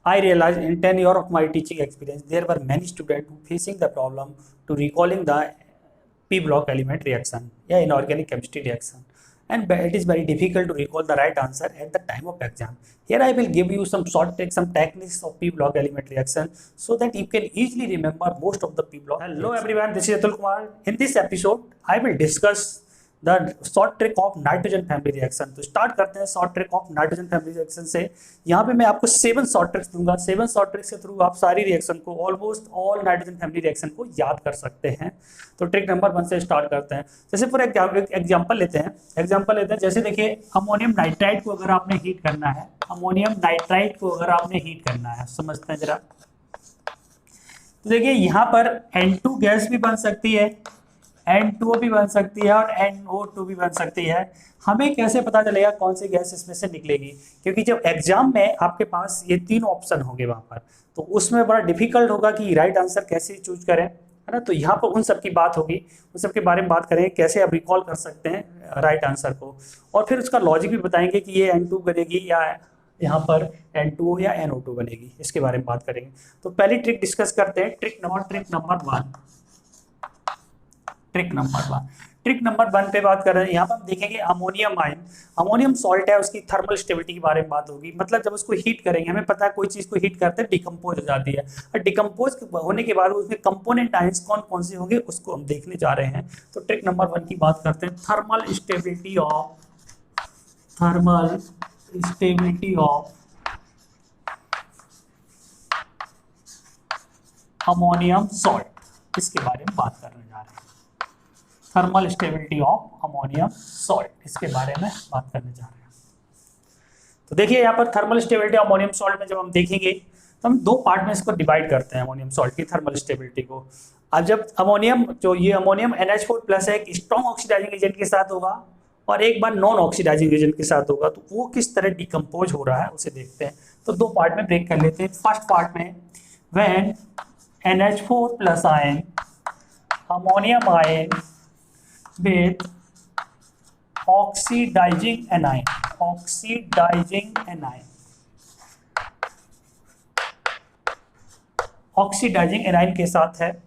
I realized in 10 years of my teaching experience, there were many students who facing the problem to recalling the P block element reaction, yeah, inorganic chemistry reaction. And it is very difficult to recall the right answer at the time of exam. Here I will give you some short tricks, some techniques of P block element reaction so that you can easily remember most of the P block. Hello everyone, this is Atul Kumar. In this episode, I will discuss the short trick of nitrogen family reaction. तो start करते हैं short trick of nitrogen family reaction से। यहाँ पे मैं आपको 7 short tricks दूंगा। 7 short tricks के थ्रू आप सारी रिएक्शन को, almost all nitrogen family reaction को याद कर सकते हैं। तो ट्रिक नंबर 1 से स्टार्ट करते हैं। जैसे फॉर एग्जाम्पल लेते हैं, जैसे देखिए अमोनियम नाइट्राइड को अगर आपने हीट करना है, अमोनियम नाइट्राइड को अगर आपने हीट करना है, समझते हैं जरा। तो देखिए यहाँ पर N2 गैस भी बन सकती है, N2O भी बन सकती है और NO2 भी बन सकती है। हमें कैसे पता चलेगा कौन सी गैस इसमें से निकलेगी? क्योंकि जब एग्जाम में आपके पास ये 3 ऑप्शन होंगे वहां पर, तो उसमें बड़ा डिफिकल्ट होगा कि राइट आंसर कैसे चूज करें, है ना। तो यहाँ पर उन सब की बात होगी, उन सब के बारे में बात करेंगे, कैसे आप रिकॉल कर सकते हैं राइट आंसर को, और फिर उसका लॉजिक भी बताएंगे कि ये N2 बनेगी या यहाँ पर N2O या NO2 बनेगी, इसके बारे में बात करेंगे। तो पहली ट्रिक डिस्कस करते हैं, ट्रिक नंबर 1 पे बात कर रहे हैं। यहाँ पर हम देखेंगे अमोनियम आयन, अमोनियम सॉल्ट है, उसकी थर्मल स्टेबिलिटी के बारे में बात होगी। मतलब जब उसको हीट करेंगे, हमें पता है कोई चीज को हीट करते हैं डिकम्पोज हो जाती है, और डिकम्पोज होने के बाद उसमें कंपोनेंट आयंस कौन कौन से होंगे उसको हम देखने जा रहे हैं। तो ट्रिक नंबर 1 की बात करते हैं, thermal stability of ammonium salt, इसके बारे में बात करने जा रहे हैं। Thermal stability of ammonium salt, इसके बारे में बात करने जा रहे हैं। तो देखिए यहाँ पर thermal stability of ammonium salt में जब हम देखेंगे तो हम 2 पार्ट में इसको डिवाइड करते हैं अमोनियम सॉल्ट की थर्मल स्टेबिलिटी को। अब जब अमोनियम NH4 प्लस है, एक स्ट्रॉन्ग ऑक्सीडाइजिंग एजेंट के साथ होगा और एक बार नॉन ऑक्सीडाइजिंग एजेंट के साथ होगा, तो वो किस तरह डिकम्पोज हो रहा है उसे देखते हैं। तो 2 पार्ट में ब्रेक कर लेते हैं। फर्स्ट पार्ट में, when NH4 plus ion ammonium ion with oxidizing anion के साथ है।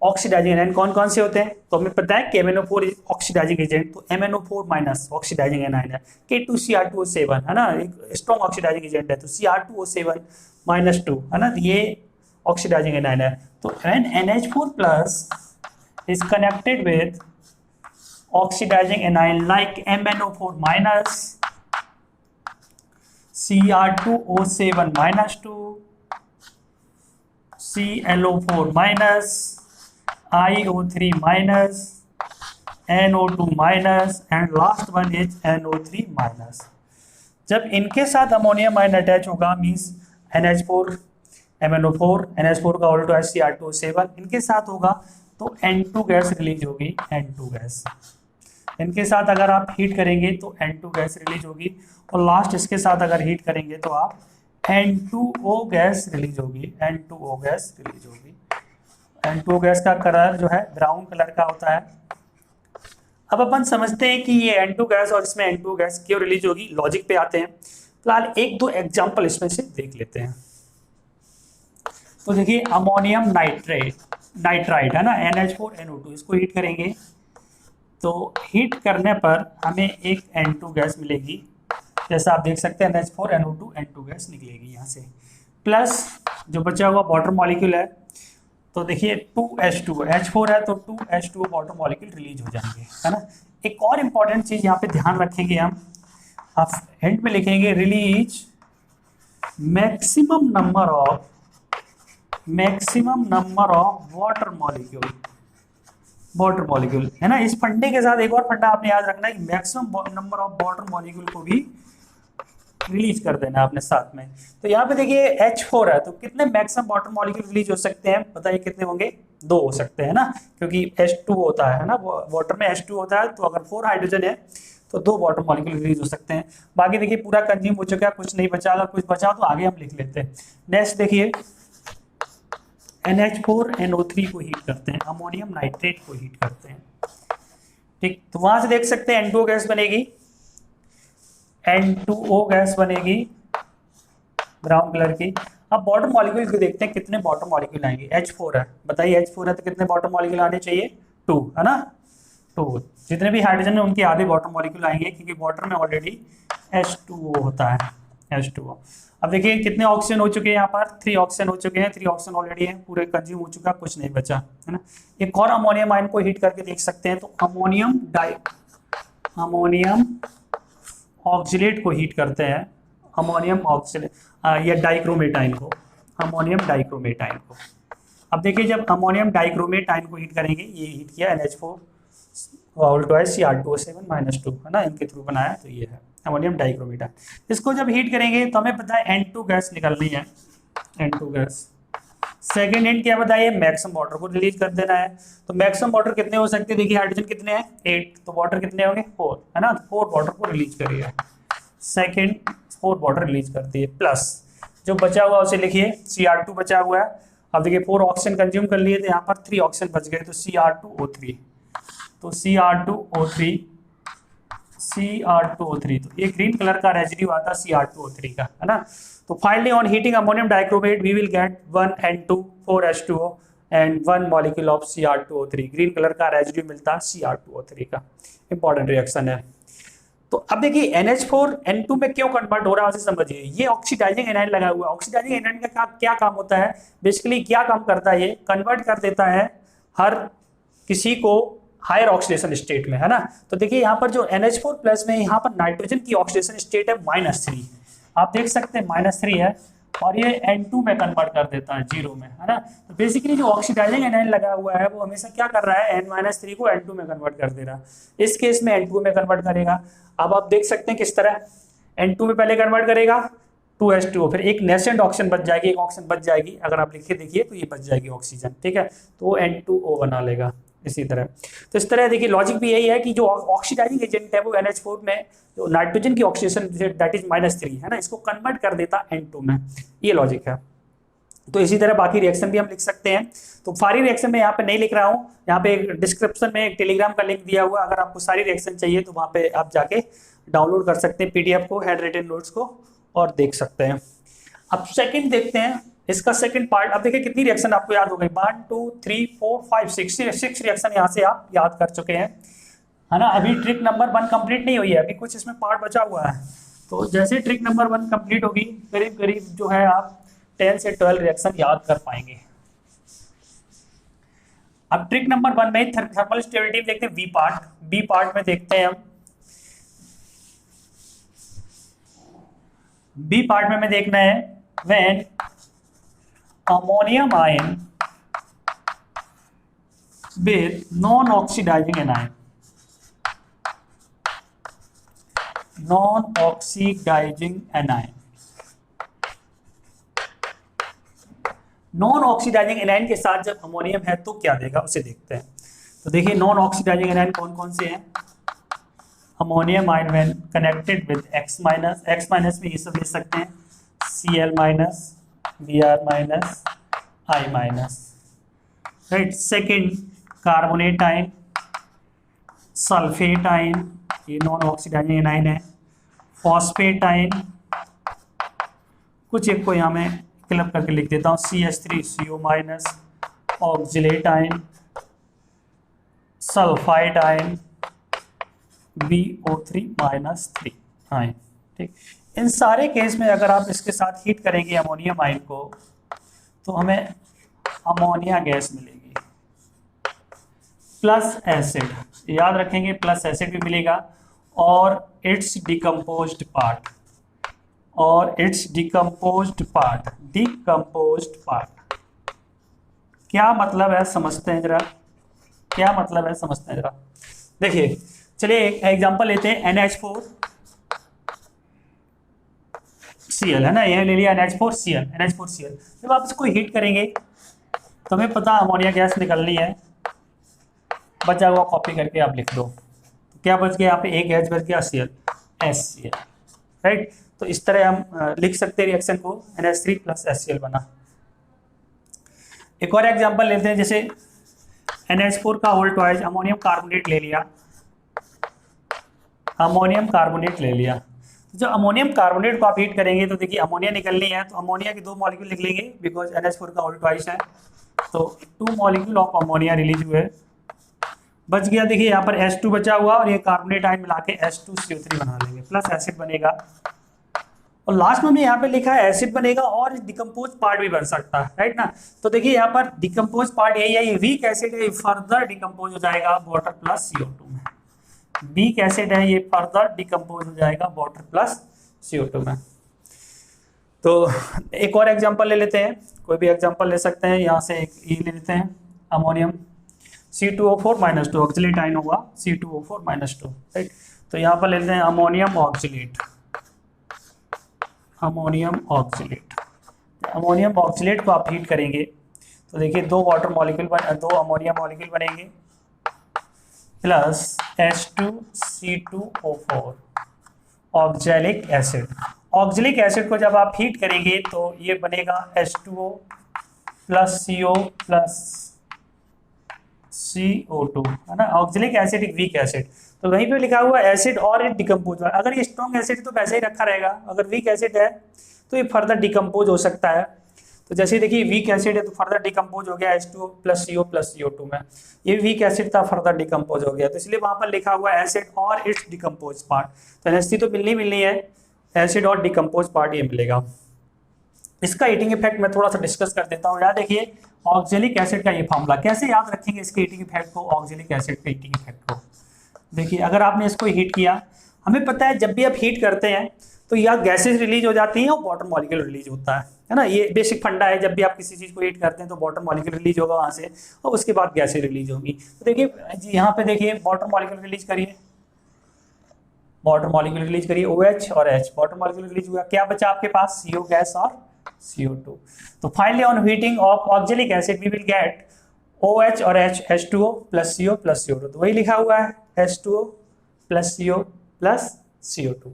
ऑक्सीडाइजिंग एनायन कौन कौन से होते हैं? तो हमें पता है कि MnO4 ऑक्सीडाइजिंग एजेंट, तो MnO4 माइनस ऑक्सीडाइजिंग एनायन है। K2Cr2O7 है ना, एक स्ट्रॉन्ग ऑक्सीडाइजिंग एजेंट है, तो Cr2O7-2 है ना, ये ऑक्सीडाइजिंग एनायन है। तो NH4 plus is connected with oxidizing anion like MnO4 minus, Cr2O7-2, ClO4 minus, IO3 minus, NO2 minus, and last one is NO3 minus। जब इनके साथ अमोनियम आयन अटैच होगा, मीन्स NH4 MnO4 NH4 का Alto है Cr2O7, इनके साथ होगा तो N2 गैस रिलीज होगी, N2 गैस। इनके साथ अगर आप हीट करेंगे तो N2 गैस रिलीज होगी, और लास्ट इसके साथ अगर हीट करेंगे तो आप N2O गैस रिलीज होगी, N2O गैस रिलीज होगी। N2O गैस का कलर जो है ब्राउन कलर का होता है। अब अपन समझते हैं कि ये N2 गैस और इसमें N2O गैस क्यों रिलीज होगी, लॉजिक पे आते हैं। फिलहाल 1-2 एग्जाम्पल इसमें से देख लेते हैं। तो देखिए अमोनियम नाइट्राइड है ना, NH4NO2, इसको हीट करेंगे तो हीट करने पर हमें एक N2 गैस मिलेगी, जैसा आप देख सकते हैं NH4NO2 N2 गैस निकलेगी यहाँ से, प्लस जो बचा हुआ वाटर मॉलिक्यूल है, तो देखिए 2H2 H4 है तो 2H2 वाटर मॉलिक्यूल रिलीज हो जाएंगे, है ना। एक और इम्पॉर्टेंट चीज यहाँ पे ध्यान रखेंगे हम, आप हिंट में लिखेंगे release maximum number of water molecule, है ना। इस फंडे के साथ एक और फंडा आपने याद रखना है कि maximum number of water molecule को भी रिलीज कर देना आपने साथ में। तो यहाँ पे देखिए H4 है, तो कितने मैक्सिमम वाटर मॉलिक्यूल रिलीज हो सकते हैं, बताइए कितने होंगे? 2 हो सकते हैं ना, क्योंकि H2 होता है ना, वाटर में H2 होता है, तो अगर 4 हाइड्रोजन है तो 2 वाटर मॉलिक्यूल रिलीज हो सकते हैं। बाकी देखिए पूरा कंज्यूम हो चुका है, कुछ नहीं बचा, अगर कुछ बचा तो आगे हम लिख लेते हैं। नेक्स्ट देखिए NH4NO3 को हीट करते हैं, अमोनियम नाइट्रेट को हीट करते हैं, ठीक। तो वहां से देख सकते हैं N2O गैस बनेगी, N2O गैस बनेगी ब्राउन कलर की। अब बॉटम मॉलिक्यूल को देखते हैं कितने बॉटम मॉलिक्यूल आएंगे। H4 है, बताइए H4 है तो कितने बॉटम मॉलिक्यूल आने चाहिए, 2 है ना। तो जितने भी हाइड्रोजन है उनके आधे बॉटम मॉलिक्यूल आएंगे क्योंकि वाटर में ऑलरेडी H2O होता है, H2O। अब देखिए कितने ऑक्सीजन हो चुके हैं, यहाँ पर 3 ऑक्सीजन हो चुके हैं, 3 ऑक्सीजन ऑलरेडी है, पूरे कंज्यूम हो चुका, कुछ नहीं बचा है ना। एक और अमोनियम आयन को हीट करके देख सकते हैं, तो अमोनियम ऑक्सीलेट को हीट करते हैं, अमोनियम ऑक्सीलेट या डाइक्रोमेट आयन को, अमोनियम डाइक्रोमेट आयन को। अब देखिए जब अमोनियम डाइक्रोमेट आयन को हीट करेंगे, ये हीट किया NH4 Cr2O7 -2 है ना, इनके थ्रू बनाया, तो ये है अमोनियम डाइक्रोमेट आयन। इसको जब हीट करेंगे तो हमें पता है N2 गैस निकलनी है, N2 गैस। सेकेंड एंड क्या बताइए, मैक्सिमम वाटर को रिलीज कर देना है। तो मैक्सिमम वाटर कितने हो सकते हैं, देखिए हाइड्रोजन कितने हैं 8, तो वाटर कितने होंगे 4 है ना, 4 वाटर को रिलीज करिए, सेकेंड 4 वाटर रिलीज करती है, प्लस जो बचा हुआ उसे लिखिए Cr2 बचा हुआ है। अब देखिए 4 ऑक्सीजन कंज्यूम कर लिए, तो यहाँ पर 3 ऑक्सीजन बच गए, तो Cr2O3, तो Cr2O3, तो ये ग्रीन कलर का रेजिड्यू आता है Cr2O3 का, है ना। तो finally on heating ammonium dichromate we will get 1 N2 4 H2O एंड 1 molecule of Cr2O3, green colour का रेजिड्यू मिलता है Cr2O3 का। इंपॉर्टेंट रिएक्शन है। तो अब देखिए NH4 N2 में क्यों कन्वर्ट हो रहा है उसे समझिए। ये ऑक्सीडाइजिंग एनायन लगा हुआ है, ऑक्सीडाइजिंग एनायन का क्या काम होता है, बेसिकली क्या काम करता है, ये कन्वर्ट कर देता है हर किसी को हायर ऑक्सीडेशन स्टेट में, है ना। तो देखिए यहाँ पर जो NH4 प्लस में यहाँ पर नाइट्रोजन की ऑक्सीडेशन स्टेट है -3, आप देख सकते हैं -3 है, और ये N2 में कन्वर्ट कर देता है 0 में, है ना। तो बेसिकली जो ऑक्सीडाइजिंग एनायन लगा हुआ है वो हमेशा क्या कर रहा है, N-3 को N2 में कन्वर्ट कर दे रहा है, इस केस में N2 में कन्वर्ट करेगा। अब आप देख सकते हैं किस तरह, N2 में पहले कन्वर्ट करेगा 2H2O, फिर एक नेसेंट ऑक्सीजन बच जाएगी, एक ऑक्सीजन बच जाएगी, अगर आप लिखे देखिए तो ये बच जाएगी ऑक्सीजन, ठीक है, तो वो N2O बना लेगा इसी तरह। तो इस तरह देखिए लॉजिक भी यही है कि जो ऑक्सीडाइजिंग एजेंट है वो NH4 में जो नाइट्रोजन की ऑक्सीडेशन दैट इज -3 है ना, इसको कन्वर्ट कर देता N2 में, ये लॉजिक है। तो इसी तरह बाकी रिएक्शन भी हम लिख सकते हैं। तो सारी रिएक्शन में यहाँ पे नहीं लिख रहा हूँ, यहाँ पे एक डिस्क्रिप्शन में एक टेलीग्राम का लिंक दिया हुआ है, अगर आपको सारी रिएक्शन चाहिए तो वहाँ पे आप जाके डाउनलोड कर सकते हैं PDF को, हैंड रिटन नोट्स को, और देख सकते हैं। अब सेकंड देखते हैं इसका सेकंड पार्ट। अब देखिए कितनी रिएक्शन आपको याद हो गई, 1 2 3 4 5 6 रिएक्शन यहाँ से आप याद कर चुके हैं, है ना। अभी ट्रिक नंबर 1 कंप्लीट नहीं हुई है, अभी कुछ इसमें पार्ट बचा हुआ है। तो जैसे ट्रिक नंबर 1 कंप्लीट होगी, करीब करीब जो है आप 10 से 12 रिएक्शन याद कर पाएंगे। अब ट्रिक नंबर 1 में थर्मल स्टेबिलिटी देखते हैं, बी पार्ट में देखते हैं हम। बी पार्ट में हमें देखना है when ammonium ion with non-oxidizing anion, non-oxidizing anion anion के साथ जब अमोनियम है तो क्या देगा उसे देखते हैं। तो देखिए नॉन ऑक्सीडाइजिंग एनायन कौन कौन से हैं, ammonium ion when connected with X minus में ये सब ले सकते हैं, Cl minus, Br minus, I minus, right. Second carbonate ion, sulphate ion, ये नॉन ऑक्सीडाइजिंग एनायन है, फॉस्फेट आयन, कुछ एक को यहाँ मैं क्लब करके लिख देता हूँ, CH3CO minus, oxalate ion, sulphide ion, BO3 -3 ion, ठीक। इन सारे केस में अगर आप इसके साथ हीट करेंगे अमोनियम आयन को तो हमें अमोनिया गैस मिलेगी प्लस एसिड, याद रखेंगे प्लस एसिड भी मिलेगा, और इट्स डिकम्पोज्ड पार्ट, क्या मतलब है समझते हैं जरा, क्या मतलब है समझते हैं जरा। देखिए चलिए एक एग्जांपल लेते हैं, NH4 Cl है ना, यह ले लिया NH4Cl। जब आप इसको हीट करेंगे तो हमें पता अमोनिया गैस निकलनी है, बचा हुआ कॉपी करके आप लिख दो, तो क्या बच गया यहाँ पे, एक गैस बच गया Cl, HCl, राइट। तो इस तरह हम लिख सकते हैं रिएक्शन को, NH3 + HCl बना। एक और एग्जांपल लेते हैं, जैसे NH4 का होल ट्वाइस अमोनियम कार्बोनेट ले लिया, जो अमोनियम कार्बोनेट को आप हीट करेंगे तो देखिए अमोनिया निकलनी है, तो अमोनिया के 2 मॉलिक्यूल लिख लेंगे बिकॉज NH4 का ऑल ट्वाइस है, तो 2 मॉलिक्यूल ऑफ अमोनिया रिलीज हुए, बच गया देखिए यहाँ पर H2 बचा हुआ और ये कार्बोनेट आयन मिला के H2CO3 बना लेंगे, प्लस एसिड बनेगा। और लास्ट में हमने यहाँ पे लिखा है एसिड बनेगा और डिकम्पोज पार्ट भी बन सकता है, राइट ना। तो देखिए यहाँ पर डिकम्पोज पार्ट यही है, ये वीक एसिड है, ये फर्दर डिकम्पोज हो जाएगा वाटर प्लस CO2 में। वीक एसिड है, ये फर्दर डिकम्पोज हो जाएगा वाटर प्लस CO2 में। तो एक और एग्जांपल ले लेते हैं, कोई भी एग्जांपल ले सकते हैं, यहाँ से एक ये ले लेते हैं अमोनियम C2O4 - 2 ऑक्सिलेट आयन होगा C2O4 - 2, राइट। तो यहाँ पर ले लेते हैं ammonium oxalate, ammonium oxalate. Ammonium oxalate को आप हीट करेंगे तो देखिए 2 वाटर मॉलिक्यूल 2 अमोनियम मॉलिक्यूल बनेंगे plus H2C2O4 oxalic acid. Oxalic acid को जब आप हीट करेंगे तो ये बनेगा H2O plus CO plus CO2, है ना। ऑक्जेलिक एसिड एक वीक एसिड, तो वहीं पे लिखा हुआ एसिड और इट डिकम्पोज। अगर ये स्ट्रॉन्ग एसिड तो वैसे ही रखा रहेगा, अगर वीक एसिड है तो ये फर्दर डिकम्पोज हो सकता है। तो जैसे देखिए वीक एसिड है तो फर्दर डिकम्पोज हो गया H2O plus CO plus CO2 में, ये वीक एसिड था फर्दर डिकम्पोज हो गया, तो इसलिए वहां पर लिखा हुआ एसिड और इट्स डिकम्पोज पार्ट। तो NH3 तो मिलनी है, एसिड और डिकम्पोज पार्ट ये मिलेगा। इसका हीटिंग इफेक्ट मैं थोड़ा सा डिस्कस कर देता हूँ। याद देखिए ऑक्जेलिक एसिड का ये फॉर्मूला कैसे याद रखेंगे इसके हीटिंग इफेक्ट को, ऑक्जेलिक एसिड के हीटिंग इफेक्ट को। देखिए अगर आपने इसको हीट किया, हमें पता है जब भी आप हीट करते हैं तो या गैसेज रिलीज हो जाती हैं और वाटर मॉलिक्यूल रिलीज होता है ना। ये बेसिक फंडा है, जब भी आप किसी चीज को हीट करते हैं तो वाटर मॉलिक्यूल रिलीज होगा वहां से और उसके बाद गैसेज रिलीज होंगी। तो देखिए यहाँ पे देखिए वाटर मॉलिक्यूल रिलीज करिए, वाटर मॉलिक्यूल रिलीज करिए OH और H, वाटर मॉलिक्यूल रिलीज हुआ, क्या बचा आपके पास CO गैस और CO2। तो finally on heating of oxalic acid we will get OH और H, H2O plus CO plus CO2, तो वही लिखा हुआ है H2O plus CO plus CO2,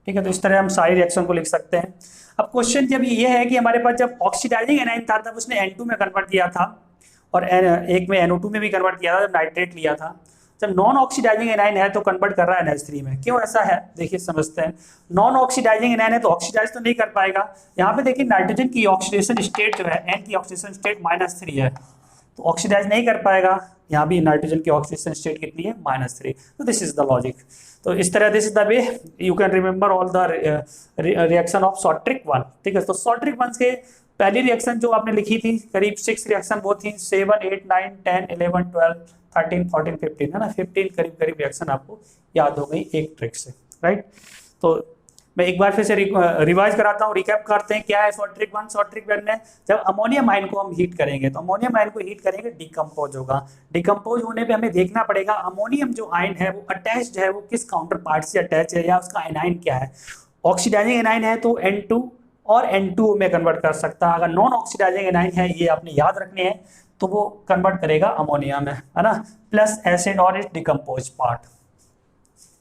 ठीक है। तो इस तरह हम सारी रिएक्शन को लिख सकते हैं। अब क्वेश्चन जब ये है कि हमारे पास जब ऑक्सीडाइजिंग एनाइन था तब उसने N2 में कन्वर्ट किया था और एक में NO2 में भी कन्वर्ट किया था जब नाइट्रेट लिया था। जब नॉन ऑक्सीडाइजिंग एनाइन है तो कन्वर्ट कर रहा है NH3 में, क्यों ऐसा है देखिए समझते हैं। नॉन ऑक्सीडाइजिंग एनाइन है तो ऑक्सीडाइज तो नहीं कर पाएगा। यहाँ पे देखिए नाइट्रोजन की ऑक्सीडेशन स्टेट जो है N की ऑक्सीडेशन स्टेट -3 है, तो ऑक्सीडाइज नहीं कर पाएगा। यहाँ भी नाइट्रोजन की ऑक्सीडेशन स्टेट कितनी है -3, तो दिस इज द लॉजिक। तो इस तरह this is the way you can remember all the reaction of सॉर्ट्रिक 1, ठीक है। तो सॉर्ट्रिक 1 के पहली रिएक्शन जो आपने लिखी थी करीब 6 रिएक्शन वो थी 7, 8, 9, 10, 11, 12, 13, 14, 15, है ना। 15 करीब रिएक्शन आपको याद हो गई एक ट्रिक से, राइट। तो मैं एक बार फिर से रिवाइज कराता हूँ, रिकैप करते हैं क्या है सॉर्ट्रिक 1। सॉर्ट्रिक 1 में जब अमोनियम आयन को हम हीट करेंगे तो अमोनियम आयन को हीट करेंगे डिकम्पोज होगा। डिकम्पोज होने पे हमें देखना पड़ेगा अमोनियम जो आयन है वो अटैच्ड है, वो किस काउंटर पार्ट से अटैच है या उसका एनाइन क्या है। ऑक्सीडाइजिंग एनाइन है तो N2 और N2O में कन्वर्ट कर सकता है। अगर नॉन ऑक्सीडाइजिंग एनाइन है, ये आपने याद रखने हैं, तो वो कन्वर्ट करेगा अमोनिया में, है ना, प्लस एसिड और इस डिकम्पोज पार्ट।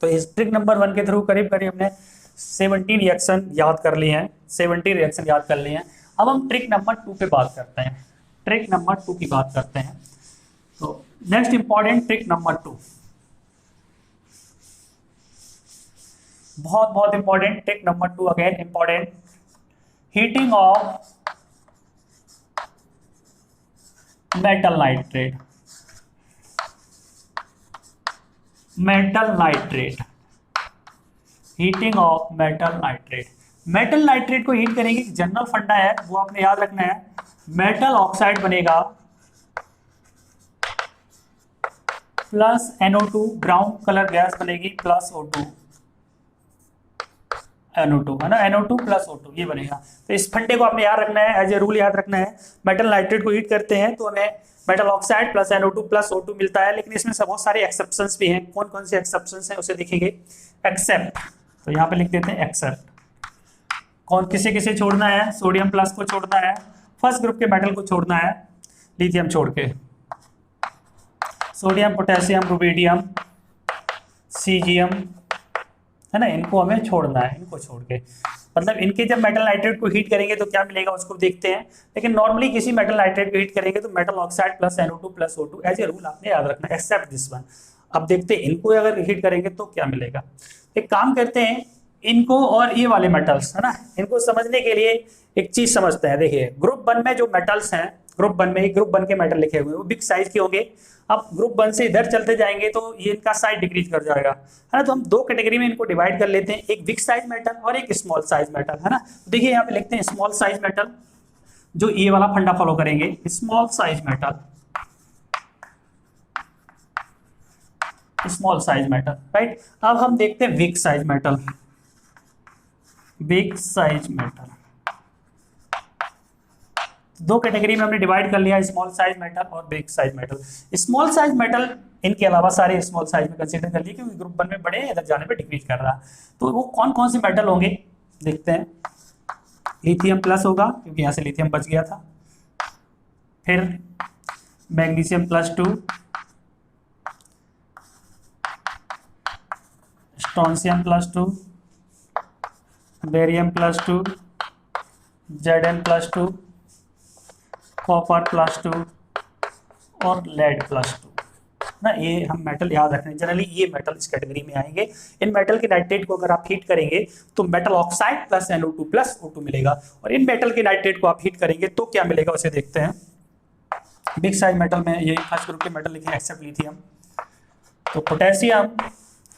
तो इस ट्रिक नंबर 1 के थ्रू करीब करीब हमने 17 रिएक्शन याद कर लिए हैं, 70 रिएक्शन याद कर लिए हैं। अब हम ट्रिक नंबर 2 पे बात करते हैं, ट्रिक नंबर 2 की बात करते हैं। तो नेक्स्ट इंपॉर्टेंट ट्रिक नंबर 2, बहुत बहुत important trick number 2, again important, heating of metal nitrate. Metal nitrate, heating of metal nitrate. Metal nitrate को हीट करेंगे, जनरल फंडा है वो आपने याद रखना है। मेटल ऑक्साइड बनेगा plus NO2, brown colour gas बनेगी प्लस O2, NO2, है ना, NO2 प्लस O2 ये बनेगा। तो इस फंडे को आपने याद रखना है, एज ए रूल याद रखना है। मेटल नाइट्रेट को हीट करते हैं तो हमें metal oxide plus NO2 plus O2 मिलता है, लेकिन इसमें बहुत सारे एक्सेप्शंस भी हैं। कौन कौन से एक्सेप्शंस हैं उसे देखेंगे। एक्सेप्ट, तो यहाँ पे लिख देते हैं एक्सेप्ट। कौन किसे किसे छोड़ना है, सोडियम प्लस को छोड़ना है, फर्स्ट ग्रुप के मेटल को छोड़ना है, लिथियम छोड़ के, सोडियम, पोटेशियम, रुबिडियम, सीजियम, है ना, इनको हमें छोड़ना है, इनको छोड़ के। मतलब इनके जब मेटल नाइट्रेट को हीट करेंगे तो क्या मिलेगा उसको देखते हैं। लेकिन नॉर्मली किसी मेटल नाइट्रेट को हीट करेंगे तो metal oxide plus NO2 plus O2 as a rule आपने याद रखना है, एक्सेप्ट दिस वन। अब देखते हैं इनको अगर हीट करेंगे तो क्या मिलेगा। एक काम करते हैं, इनको और ये वाले मेटल्स है ना, इनको समझने के लिए एक चीज समझते हैं। देखिए ग्रुप 1 में जो मेटल्स हैं, ग्रुप 1 में ग्रुप 1 के मेटल लिखे हुए हैं वो बिग साइज के होंगे। अब ग्रुप 1 से इधर चलते जाएंगे तो ये इनका साइज डिक्रीज कर जाएगा, है ना। तो हम दो कैटेगरी में इनको डिवाइड कर लेते हैं, एक बिग साइज मेटल और एक स्मॉल साइज मेटल, है ना। तो देखिए यहाँ पे लिखते हैं स्मॉल साइज मेटल, जो ये वाला फंडा फॉलो करेंगे, small size metal, small size metal, right. अब हम देखते हैं big size metal, big size metal. दो कैटेगरी में हमने डिवाइड कर लिया, स्मॉल साइज मेटल और big size metal. Small size metal इनके अलावा सारे स्मॉल साइज में कंसीडर कर लिए क्योंकि ग्रुप 1 में बड़े हैं, इधर जाने पे डिक्रीज कर रहा है। तो वो कौन कौन से मेटल होंगे देखते हैं। लिथियम प्लस होगा क्योंकि यहाँ से लिथियम बच गया था, फिर magnesium plus 2, strontium plus 2, barium plus 2, Zn+2, copper +2 और लेड +2 ना। ये हम मेटल याद रखने, जनरली ये मेटल इस कैटेगरी में आएंगे। इन मेटल के नाइट्रेट को अगर आप हीट करेंगे तो metal oxide plus NO2 plus O2 मिलेगा, और इन मेटल के नाइट्रेट को आप हीट करेंगे तो क्या मिलेगा उसे देखते हैं। बिग साइज मेटल में ये फर्स्ट ग्रुप के मेटल लिखे एक्सेप्ट लिथियम, तो potassium,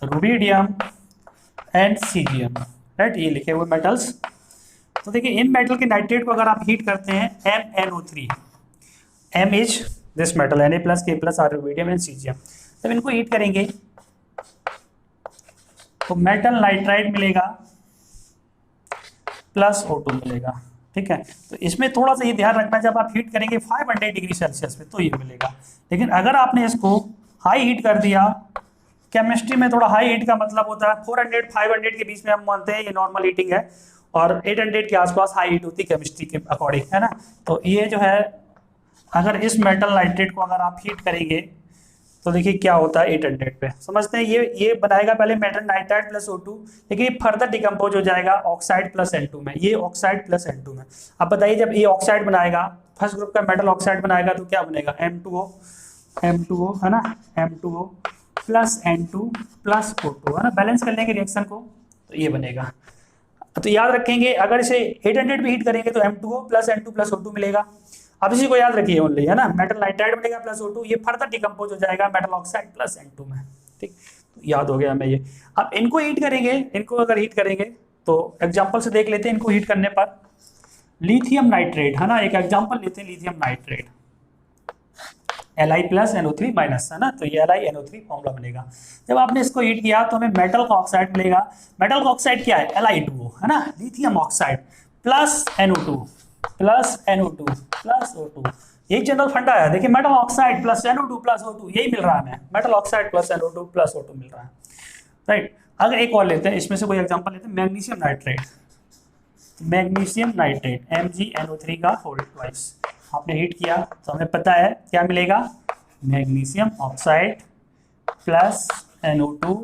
rubidium and caesium, right, ये लिखे हुए मेटल्स। तो देखिए इन मेटल के नाइट्रेट को अगर आप हीट करते हैं MnO3, M is this metal Na+, K+, R rubidium and caesium, जब इनको हीट करेंगे तो मेटल नाइट्राइड मिलेगा प्लस O2 मिलेगा, ठीक है। तो इसमें थोड़ा सा ये ध्यान रखना, जब आप हीट करेंगे 500 डिग्री सेल्सियस पे तो ये मिलेगा, लेकिन अगर आपने इसको हाई हीट कर दिया, केमिस्ट्री में थोड़ा हाई हीट का मतलब होता है 400-500 के बीच में, हम मानते हैं ये नॉर्मल हीटिंग है, और 800 के आसपास हाई हीट होती है केमिस्ट्री के अकॉर्डिंग, है ना। तो ये जो है अगर इस मेटल नाइट्रेट को अगर आप हीट करेंगे तो देखिए क्या होता है 800 पे, समझते हैं। ये बनाएगा पहले मेटल नाइट्राइड प्लस O2, लेकिन ये फर्दर डिकम्पोज हो जाएगा ऑक्साइड प्लस N2 में, ये ऑक्साइड प्लस N2 में। अब बताइए जब ये ऑक्साइड बनाएगा, फर्स्ट ग्रुप का मेटल ऑक्साइड बनाएगा तो क्या बनेगा, M2O, है ना, M2O plus N2 plus O2, है ना। बैलेंस कर लेंगे रिएक्शन को तो ये बनेगा। तो याद रखेंगे अगर इसे 800 पे हीट करेंगे तो M2O plus N2 plus O2 मिलेगा। अब इसी को याद रखिए ओनली, है ना, मेटल नाइट्राइड बनेगा प्लस O2, ये फर्दर डिकम्पोज हो जाएगा मेटल ऑक्साइड प्लस N2 में, ठीक। तो याद हो गया हमें ये। अब इनको हीट करेंगे, इनको अगर हीट करेंगे तो एग्जाम्पल से देख लेते हैं। इनको हीट करने पर लिथियम नाइट्रेट, है ना, एक एग्जाम्पल लेते हैं लिथियम नाइट्रेट, Li+NO3-, है ना, तो ये LiNO3 फॉर्मूला बनेगा। जब आपने इसको हीट किया तो हमें मेटल का ऑक्साइड मिलेगा। मेटल का ऑक्साइड क्या है, Li2O, है ना, lithium oxide plus NO2 plus NO2 plus O2, यही जनरल फंडा है। देखिए metal oxide plus NO2 plus O2, यही मिल रहा है हमें, metal oxide plus NO2 plus O2 मिल रहा है, राइट। अगर एक और लेते हैं, इसमें से कोई एग्जांपल लेते हैं, magnesium nitrate, magnesium nitrate MgNO3 का होल ट्वाइस आपने हीट किया तो हमें पता है क्या मिलेगा, magnesium oxide plus NO2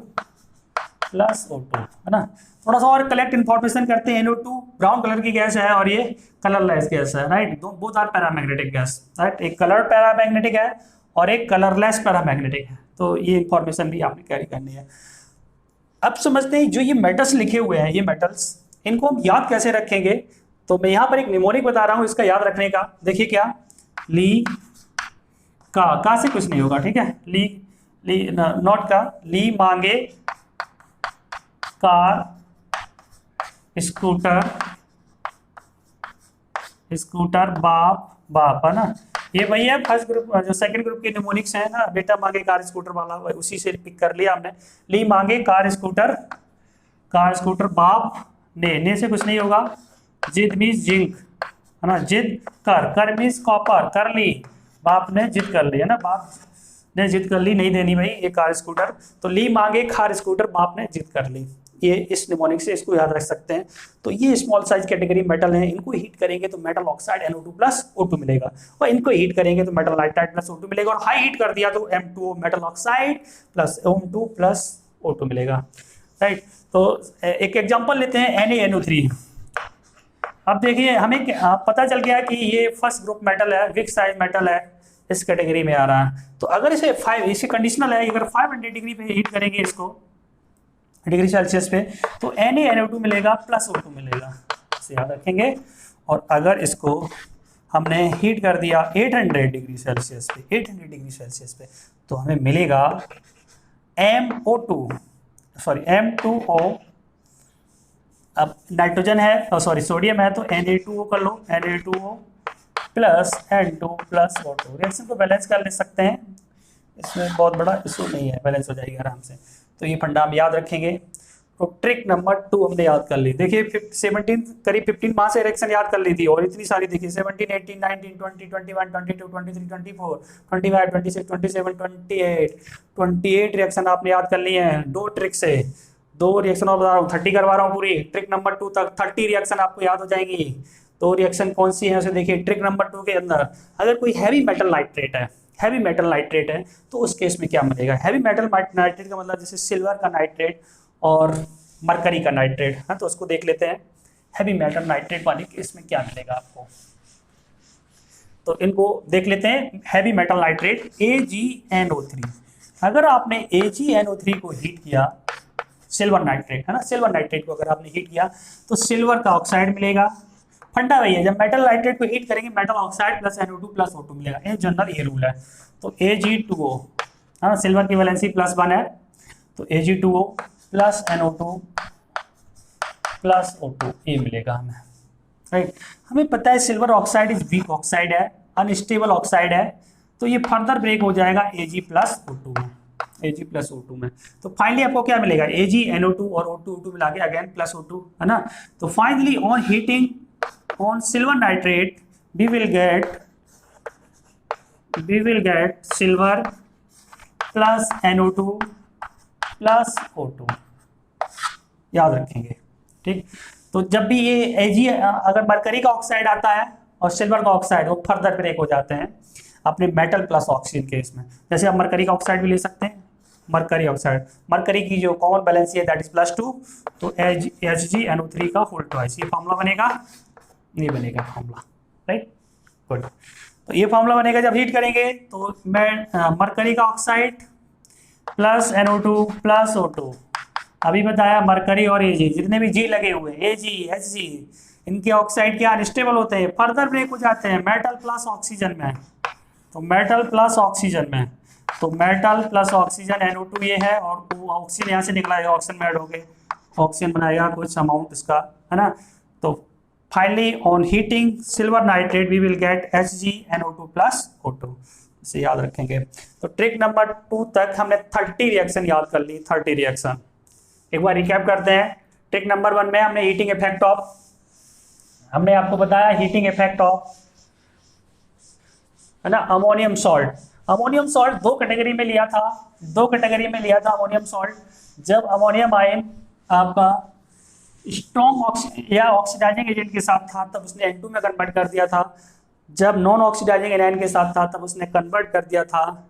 plus O2, है ना। थोड़ा सा और कलेक्ट इन्फॉर्मेशन करते हैं। NO2 ब्राउन कलर की गैस है और ये कलरलेस गैस है, right. Both are paramagnetic gas, right. एक कलर पैरामैग्नेटिक है और एक कलरलेस पैरामैग्नेटिक है, तो ये इन्फॉर्मेशन भी आपने कैरी करनी है। अब समझते हैं जो ये मेटल्स लिखे हुए हैं, ये मेटल्स, इनको हम याद कैसे रखेंगे। तो मैं यहाँ पर एक निमोनिक बता रहा हूँ इसका याद रखने का। देखिए क्या, ली का से कुछ नहीं होगा, ठीक है, ली नॉट का, ली मांगे कार स्कूटर बाप, है ना। ये वही है फर्स्ट ग्रुप, जो सेकंड ग्रुप के निमोनिक्स हैं ना, बेटा मांगे कार स्कूटर वाला, उसी से पिक कर लिया हमने। ली मांगे कार स्कूटर बाप ने से कुछ नहीं होगा। जिद मीन्स जिंक, है ना, जिद कर मीन्स कॉपर, कर ली, बाप ने जिद कर ली, है ना, बाप ने जिद कर ली, नहीं देनी भाई ये कार स्कूटर। तो ली मांगे कार स्कूटर, बाप ने जिद कर ली, ये इस निमोनिक से इसको याद रख सकते हैं। तो ये स्मॉल साइज कैटेगरी मेटल हैं, इनको हीट करेंगे तो metal oxide NO2 plus O2 मिलेगा, और इनको हीट करेंगे तो मेटल नाइट्राइड प्लस O2 मिलेगा, और हाई हीट कर दिया तो M2O metal oxide plus M2 plus O2 मिलेगा, राइट। तो एक एग्जांपल लेते हैं NaNO3। अब देखिए हमें पता चल गया कि ये फर्स्ट ग्रुप मेटल है, बिग साइज मेटल है, इस कैटेगरी में आ रहा है। तो अगर इसे कंडीशनल है, अगर 500 डिग्री पे हीट करेंगे इसको, डिग्री सेल्सियस पे, तो NaNO2 मिलेगा प्लस O2 मिलेगा, इसे याद रखेंगे। और अगर इसको हमने हीट कर दिया 800 डिग्री सेल्सियस पे, 800 डिग्री सेल्सियस पे, तो हमें मिलेगा M2O, अब नाइट्रोजन है, सॉरी सोडियम है, तो Na2O कर लो, Na2O plus N2 plus O2। Reaction को बैलेंस कर ले सकते हैं, इसमें बहुत बड़ा इशू नहीं है, बैलेंस हो जाएगी आराम से। तो ये फंडा हम याद रखेंगे। तो ट्रिक नंबर 2 हमने याद कर ली। देखिए 17 करीब 15 मास रिएक्शन याद कर ली थी, और इतनी सारी देखिए 17, 18, 19, 20, 21, 22, 23, 24, 25, 26, 27, 28 रिएक्शन आपने याद कर लिए हैं 2 ट्रिक से। 2 रिएक्शन और बता रहा हूँ, 30 करवा रहा हूँ पूरी। ट्रिक नंबर 2 तक 30 रिएक्शन आपको याद हो जाएंगी। 2 रिएक्शन कौन सी है उसे देखिए। ट्रिक नंबर 2 के अंदर अगर कोई हैवी मेटल नाइट्रेट है, तो उस केस में क्या मिलेगा। हैवी मेटल नाइट्रेट का मतलब जैसे सिल्वर का नाइट्रेट और मरकरी का नाइट्रेट है, तो उसको देख लेते हैं। हैवी मेटल नाइट्रेट वाले केस में क्या मिलेगा आपको, तो इनको देख लेते हैं। हैवी मेटल नाइट्रेट AgNO3, अगर आपने AgNO3 को हीट किया, सिल्वर नाइट्रेट है ना, सिल्वर नाइट्रेट को अगर आपने हीट किया तो सिल्वर का ऑक्साइड मिलेगा। फंडा वही है, जब मेटल नाइट्रेट को हीट करेंगे metal oxide plus NO2 plus O2 मिलेगा, ये जनरल ये रूल है। तो Ag2O है ना, सिल्वर की वैलेंसी +1 है, तो Ag2O plus NO2 plus O2 ये मिलेगा हमें, राइट। हमें पता है silver oxide is weak oxide है, अनस्टेबल ऑक्साइड है, तो ये फर्दर ब्रेक हो जाएगा Ag प्लस O2 में। तो फाइनली आपको क्या मिलेगा, AgNO2 और O2 मिला के अगेन प्लस O2 है ना। तो finally on heating on silver nitrate we will get silver plus NO2 plus O2, याद रखेंगे, ठीक। तो जब भी ये Ag अगर मरकरी का ऑक्साइड आता है और सिल्वर का ऑक्साइड, वो फर्दर ब्रेक हो जाते हैं अपने मेटल प्लस ऑक्सीजन केस में। जैसे आप मरकरी का ऑक्साइड भी ले सकते हैं, मरकरी ऑक्साइड, मरकरी की जो कॉमन वैलेंसी है दैट इज +2, तो HgNO3 का होल ट्वाइस, ये फॉर्मूला बनेगा, ये बनेगा फॉर्मूला, राइट, गुड। तो ये फॉर्मूला बनेगा जब हीट करेंगे, तो मैं मरकरी का oxide plus NO2 plus O2, अभी बताया मरकरी और Ag जितने भी G लगे हुए Ag Hg, इनके ऑक्साइड क्या अनस्टेबल होते हैं, फर्दर ब्रेक हो जाते हैं मेटल प्लस ऑक्सीजन में। तो मेटल प्लस ऑक्सीजन NO2 ये है, और ऑक्सीजन यहाँ से निकला है, ऑक्सीजन में ऐड हो गए, ऑक्सीजन बनाएगा कुछ अमाउंट इसका, है ना। तो finally on heating silver nitrate we will get HgNO2 plus O2, इसे याद रखेंगे। तो ट्रिक नंबर 2 तक हमने 30 रिएक्शन याद कर ली, 30 रिएक्शन। एक बार रिकैप करते हैं। ट्रिक नंबर 1 में हमने हीटिंग इफेक्ट ऑफ, हमने आपको बताया हीटिंग इफेक्ट ऑफ, है ना, ammonium salt. Ammonium salt 2 category में लिया था, अमोनियम सॉल्ट। जब अमोनियम आयन आपका स्ट्रॉन्ग या ऑक्सीडाइजिंग एजेंट के साथ था तब उसने N2 में कन्वर्ट कर दिया था, जब नॉन ऑक्सीडाइजिंग एनायन के साथ था तब उसने कन्वर्ट कर दिया था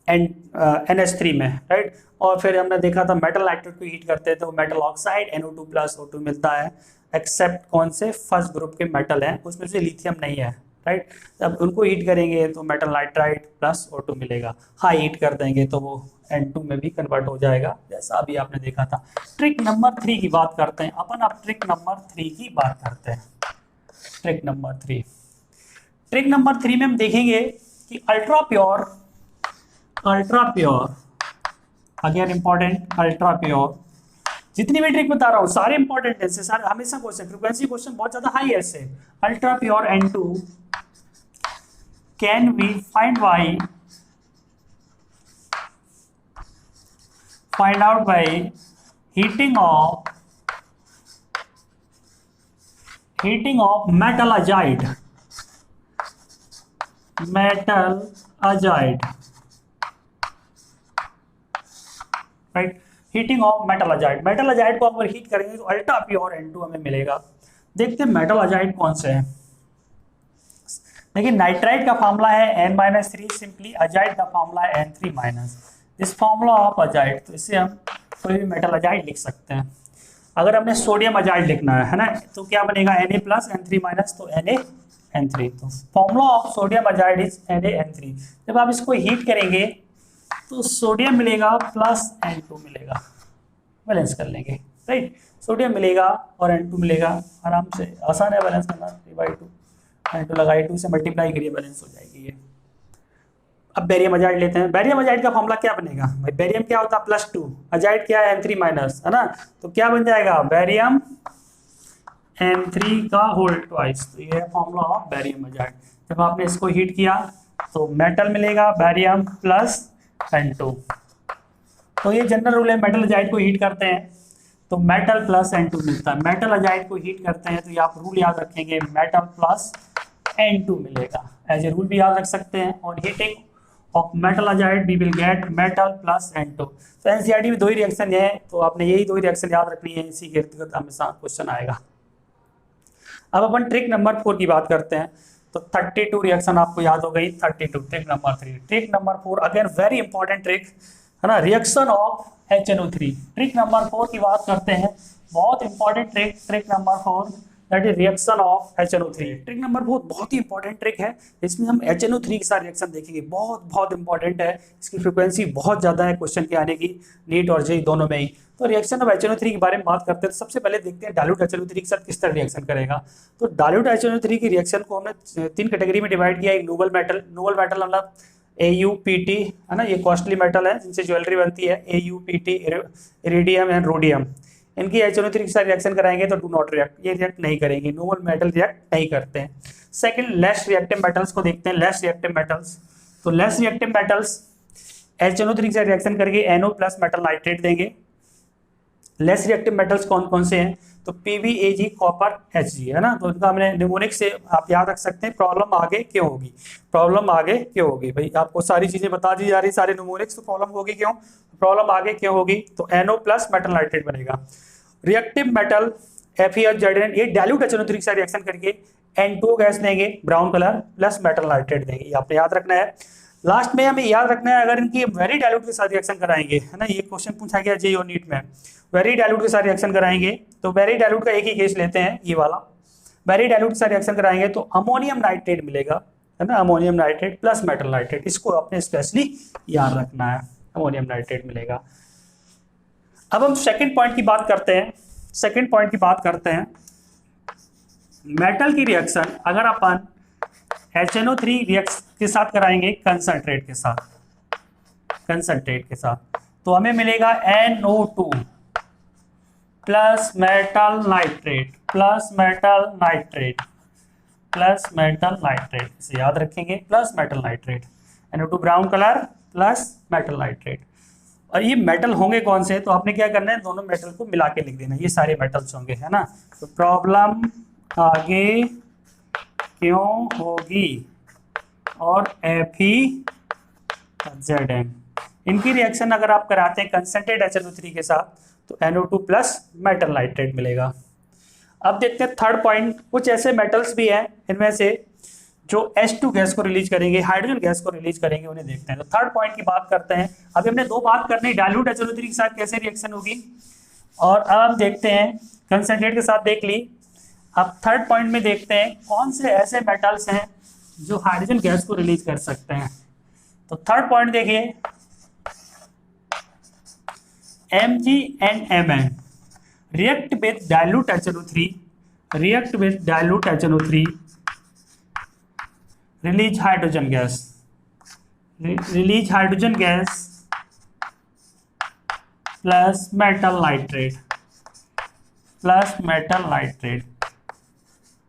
NH3 में, राइट। और फिर हमने देखा था मेटल नाइट्रेट को हीट करते हैं तो metal oxide NO2 plus O2 मिलता है, एक्सेप्ट कौन से, फर्स्ट ग्रुप के मेटल हैं, उसमें से लिथियम नहीं है, राइट। जब उनको हीट करेंगे तो मेटल नाइट्राइड प्लस O2 मिलेगा। हाई हीट कर देंगे तो वो N2 में भी कन्वर्ट हो जाएगा, जैसा अभी आपने देखा था। ट्रिक नंबर 3 की बात करते हैं अपन, अब ट्रिक नंबर 3 की बात करते हैं। ट्रिक नंबर 3 में हम देखेंगे कि ultra pure, again important, ultra pure, जितनी भी ट्रिक बता रहा हूँ सारे इंपॉर्टेंट है, सारे हमेशा क्वेश्चन, फ्रीक्वेंसी क्वेश्चन बहुत ज्यादा हाई है इससे। Ultra pure N2 can we find out by heating of metal azide, राइट। हीटिंग ऑफ मेटल अजाइड को अगर हीट करेंगे तो अल्ट्रा प्योर N2 हमें मिलेगा। देखते हैं मेटल अजाइड कौन से हैं। देखिए नाइट्राइड का फॉर्मूला है N-3, सिंपली अजाइड का फॉर्मूला है N3-। This formula of azide, तो इससे हम कोई भी मेटल अजाइड लिख सकते हैं। अगर हमने सोडियम अजाइड लिखना है ना, तो क्या बनेगा Na प्लस N3-, तो NaN3। तो formula of sodium azide is NaN3। जब आप इसको हीट करेंगे तो सोडियम मिलेगा प्लस N2 मिलेगा, बैलेंस कर लेंगे, राइट। सोडियम मिलेगा और N2 मिलेगा, आराम से आसान है बैलेंस करना, 3/2 N2 लगाइए, 2 से मल्टीप्लाई करिए, बैलेंस हो जाएगी ये। अब बेरियम अजाइड लेते हैं। बेरियम अजाइड का फॉर्मूला क्या बनेगा भाई, बेरियम क्या होता है +2, अजाइड क्या है N3 माइनस, है ना, तो क्या बन जाएगा बेरियम N3 का होल ट्वाइस, तो ये है फॉर्मूला ऑफ बेरियम अजाइड। जब आपने इसको हीट किया तो मेटल मिलेगा बेरियम प्लस N2, तो ये जनरल रूल है, मेटल अजाइड को हीट करते हैं तो मेटल प्लस N2 मिलता है, मेटल अजाइड को हीट करते हैं तो ये आप रूल याद रखेंगे, मेटल प्लस N2 मिलेगा, एज ए रूल भी याद रख सकते हैं। On heating of metal azide we will get metal plus N2। तो एनसीईआरटी में दो ही रिएक्शन है, तो आपने यही दो ही रिएक्शन याद रखनी है, इसी के इर्द गिर्द हमेशा क्वेश्चन आएगा। अब अपन ट्रिक नंबर 4 की बात करते हैं, तो 32 रिएक्शन आपको याद हो गई, 32 trick number 3। Trick number 4 again very important trick है ना, reaction of HNO3। Trick number 4 की बात करते हैं, बहुत important trick, trick number 4 that is reaction of HNO3। Trick number 4 बहुत ही इंपॉर्टेंट ट्रिक है, इसमें हम HNO3 के साथ रिएक्शन देखेंगे, बहुत बहुत इंपॉर्टेंट है, इसकी फ्रीक्वेंसी बहुत ज़्यादा है क्वेश्चन के आने की, नीट और जेईई दोनों में ही। तो रिएक्शन ऑफ HNO3 के बारे में बात करते हैं, तो सबसे पहले देखते हैं डाइल्यूट HNO3 के साथ किस तरह रिएक्शन करेगा। तो डाइल्यूट HNO3 की रिएक्शन को हमने 3 कैटेगरी में डिवाइड किया। एक नोबल मेटल, नोबल मेटल मतलब AuPt है ना, ये कॉस्टली मेटल है जिनसे ज्वेलरी बनती है, AuPt, इरिडियम एंड रोडियम, इनकी HNO3 के साथ रिएक्शन कराएंगे तो डू नॉट रिएक्ट, ये रिएक्ट नहीं करेंगे, नोबल मेटल रिएक्ट नहीं करते हैं। सेकंड लेस रिएक्टिव मेटल्स को देखते हैं, लेस रिएक्टिव मेटल्स। तो लेस रिएक्टिव मेटल्स HNO3 के साथ रिएक्शन करके NO प्लस मेटल नाइट्रेट देंगे। लेस रिएक्टिव मेटल्स कौन कौन से हैं, तो PbAg, कॉपर, Hg है ना, तो इनका हमने निमोनिक से आप याद रख सकते हैं, प्रॉब्लम आगे क्यों होगी, प्रॉब्लम आगे क्यों होगी, भाई आपको सारी चीजें बता दी जा रही, सारे निमोनिक्स, तो प्रॉब्लम होगी क्यों, प्रॉब्लम आगे क्यों होगी, तो NO प्लस मेटल नाइट्रेट बनेगा। रिएक्टिव मेटल FeHZn, ये डाइल्यूट HNO3 के साथ रिएक्शन करके N2 गैस देंगे, brown colour, plus metal nitrate देंगे, ये आपने याद रखना है। लास्ट में हमें याद रखना है, अगर इनकी वेरी डाइल्यूट के साथ रिएक्शन कराएंगे, है ना, ये क्वेश्चन पूछा गया जेईई और नीट में, वेरी डाइल्यूट के साथ रिएक्शन कराएंगे, तो वेरी डाइल्यूट का एक ही केस लेते हैं, ये वाला, वेरी डाइल्यूट के साथ रिएक्शन कराएंगे तो अमोनियम नाइट्रेट मिलेगा, है ना, ammonium nitrate plus metal nitrate, इसको आपने स्पेशली याद रखना है, अमोनियम नाइट्रेट मिलेगा। अब हम सेकंड पॉइंट की बात करते हैं, सेकंड पॉइंट की बात करते हैं, मेटल की रिएक्शन अगर अपन HNO3 रिएक्शन के साथ कराएंगे कंसंट्रेट के साथ, कंसंट्रेट के साथ, तो हमें मिलेगा NO2 plus metal nitrate, plus metal nitrate, plus metal nitrate, इसे याद रखेंगे, plus metal nitrate, NO2 brown colour plus metal nitrate. और ये मेटल होंगे कौन से, तो आपने क्या करना है, दोनों मेटल को मिला के लिख देना, ये सारे मेटल्स होंगे, है ना। तो प्रॉब्लम आगे क्यों होगी और FeZn, इनकी रिएक्शन अगर आप कराते हैं कंसंट्रेट HNO3 के साथ तो NO2 प्लस मेटल नाइट्रेट मिलेगा। अब देखते हैं थर्ड पॉइंट, कुछ ऐसे मेटल्स भी हैं इनमें से जो H2 गैस को रिलीज करेंगे, हाइड्रोजन गैस को रिलीज करेंगे, उन्हें देखते हैं। तो थर्ड पॉइंट की बात करते हैं, अभी हमने दो बात करनी, डाइल्यूट HNO3 के साथ कैसे रिएक्शन होगी, और अब हम देखते हैं कंसंट्रेट के साथ देख ली। अब थर्ड पॉइंट में देखते हैं कौन से ऐसे मेटल्स हैं जो हाइड्रोजन गैस को रिलीज कर सकते हैं। तो थर्ड पॉइंट देखिए, Mg and Mn react with dilute HNO3, react with dilute HNO3, release hydrogen gas, release hydrogen gas plus metal nitrate, plus metal nitrate,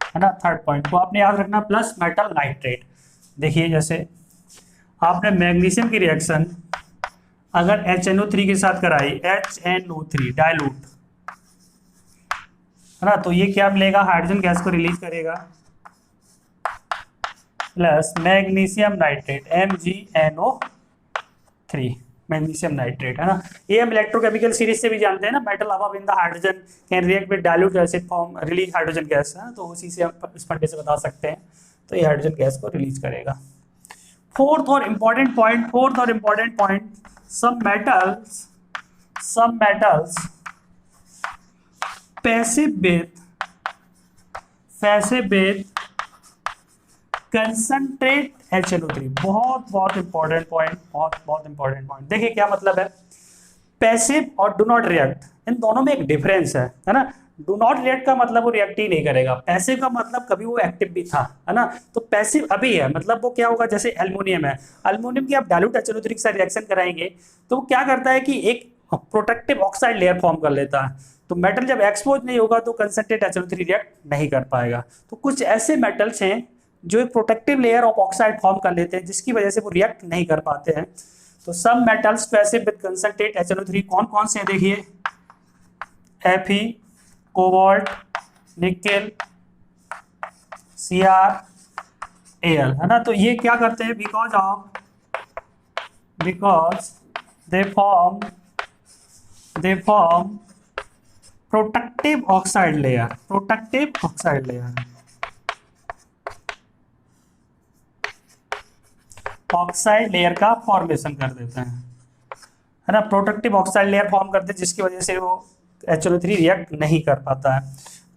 है ना। थर्ड पॉइंट को आपने याद रखना, प्लस मेटल नाइट्रेट। देखिए जैसे आपने मैग्नीशियम की रिएक्शन अगर HNO3 के साथ कराई, HNO3 डाइल्यूट, है ना, तो ये क्या मिलेगा, हाइड्रोजन गैस को रिलीज करेगा, plus magnesium nitrate MgNO3, magnesium nitrate, है ना। ये हम इलेक्ट्रोकेमिकल सीरीज से भी जानते हैं ना, metal above in the hydrogen can react with dilute acid form release hydrogen gas, है, तो उसी से हम इस फंडे से बता सकते हैं, तो ये हाइड्रोजन गैस को रिलीज करेगा। फोर्थ और important point, some metals passive with concentrate HNO3, बहुत इंपॉर्टेंट पॉइंट, बहुत इंपॉर्टेंट पॉइंट। देखिए क्या मतलब है, पैसिव और डू नॉट रिएक्ट, इन दोनों में एक डिफरेंस है ना। डू नॉट रिएक्ट का मतलब वो रिएक्ट ही नहीं करेगा, पैसिव का मतलब कभी वो एक्टिव भी था, है ना। तो पैसिव अभी है, मतलब वो क्या होगा, जैसे एल्युमिनियम है, एल्युमिनियम की आप डाइल्यूट HNO3 के साथ रिएक्शन कराएंगे तो वो क्या करता है कि एक प्रोटेक्टिव ऑक्साइड लेयर फॉर्म कर लेता है। तो मेटल जब एक्सपोज नहीं होगा तो कंसंट्रेट HNO3 रिएक्ट नहीं कर पाएगा। तो कुछ ऐसे मेटल्स हैं जो एक protective layer of oxide form कर लेते हैं जिसकी वजह से वो रिएक्ट नहीं कर पाते हैं। तो some metals passive with concentrate HNO3 कौन कौन से देखिए, Fe, cobalt, nickel, Cr, Al, है ना। तो ये क्या करते हैं, because they form protective oxide layer, oxide layer का फॉर्मेशन कर देते हैं, है ना। प्रोटेक्टिव ऑक्साइड लेयर फॉर्म करते हैं जिसकी वजह से वो HNO3 रिएक्ट नहीं कर पाता है।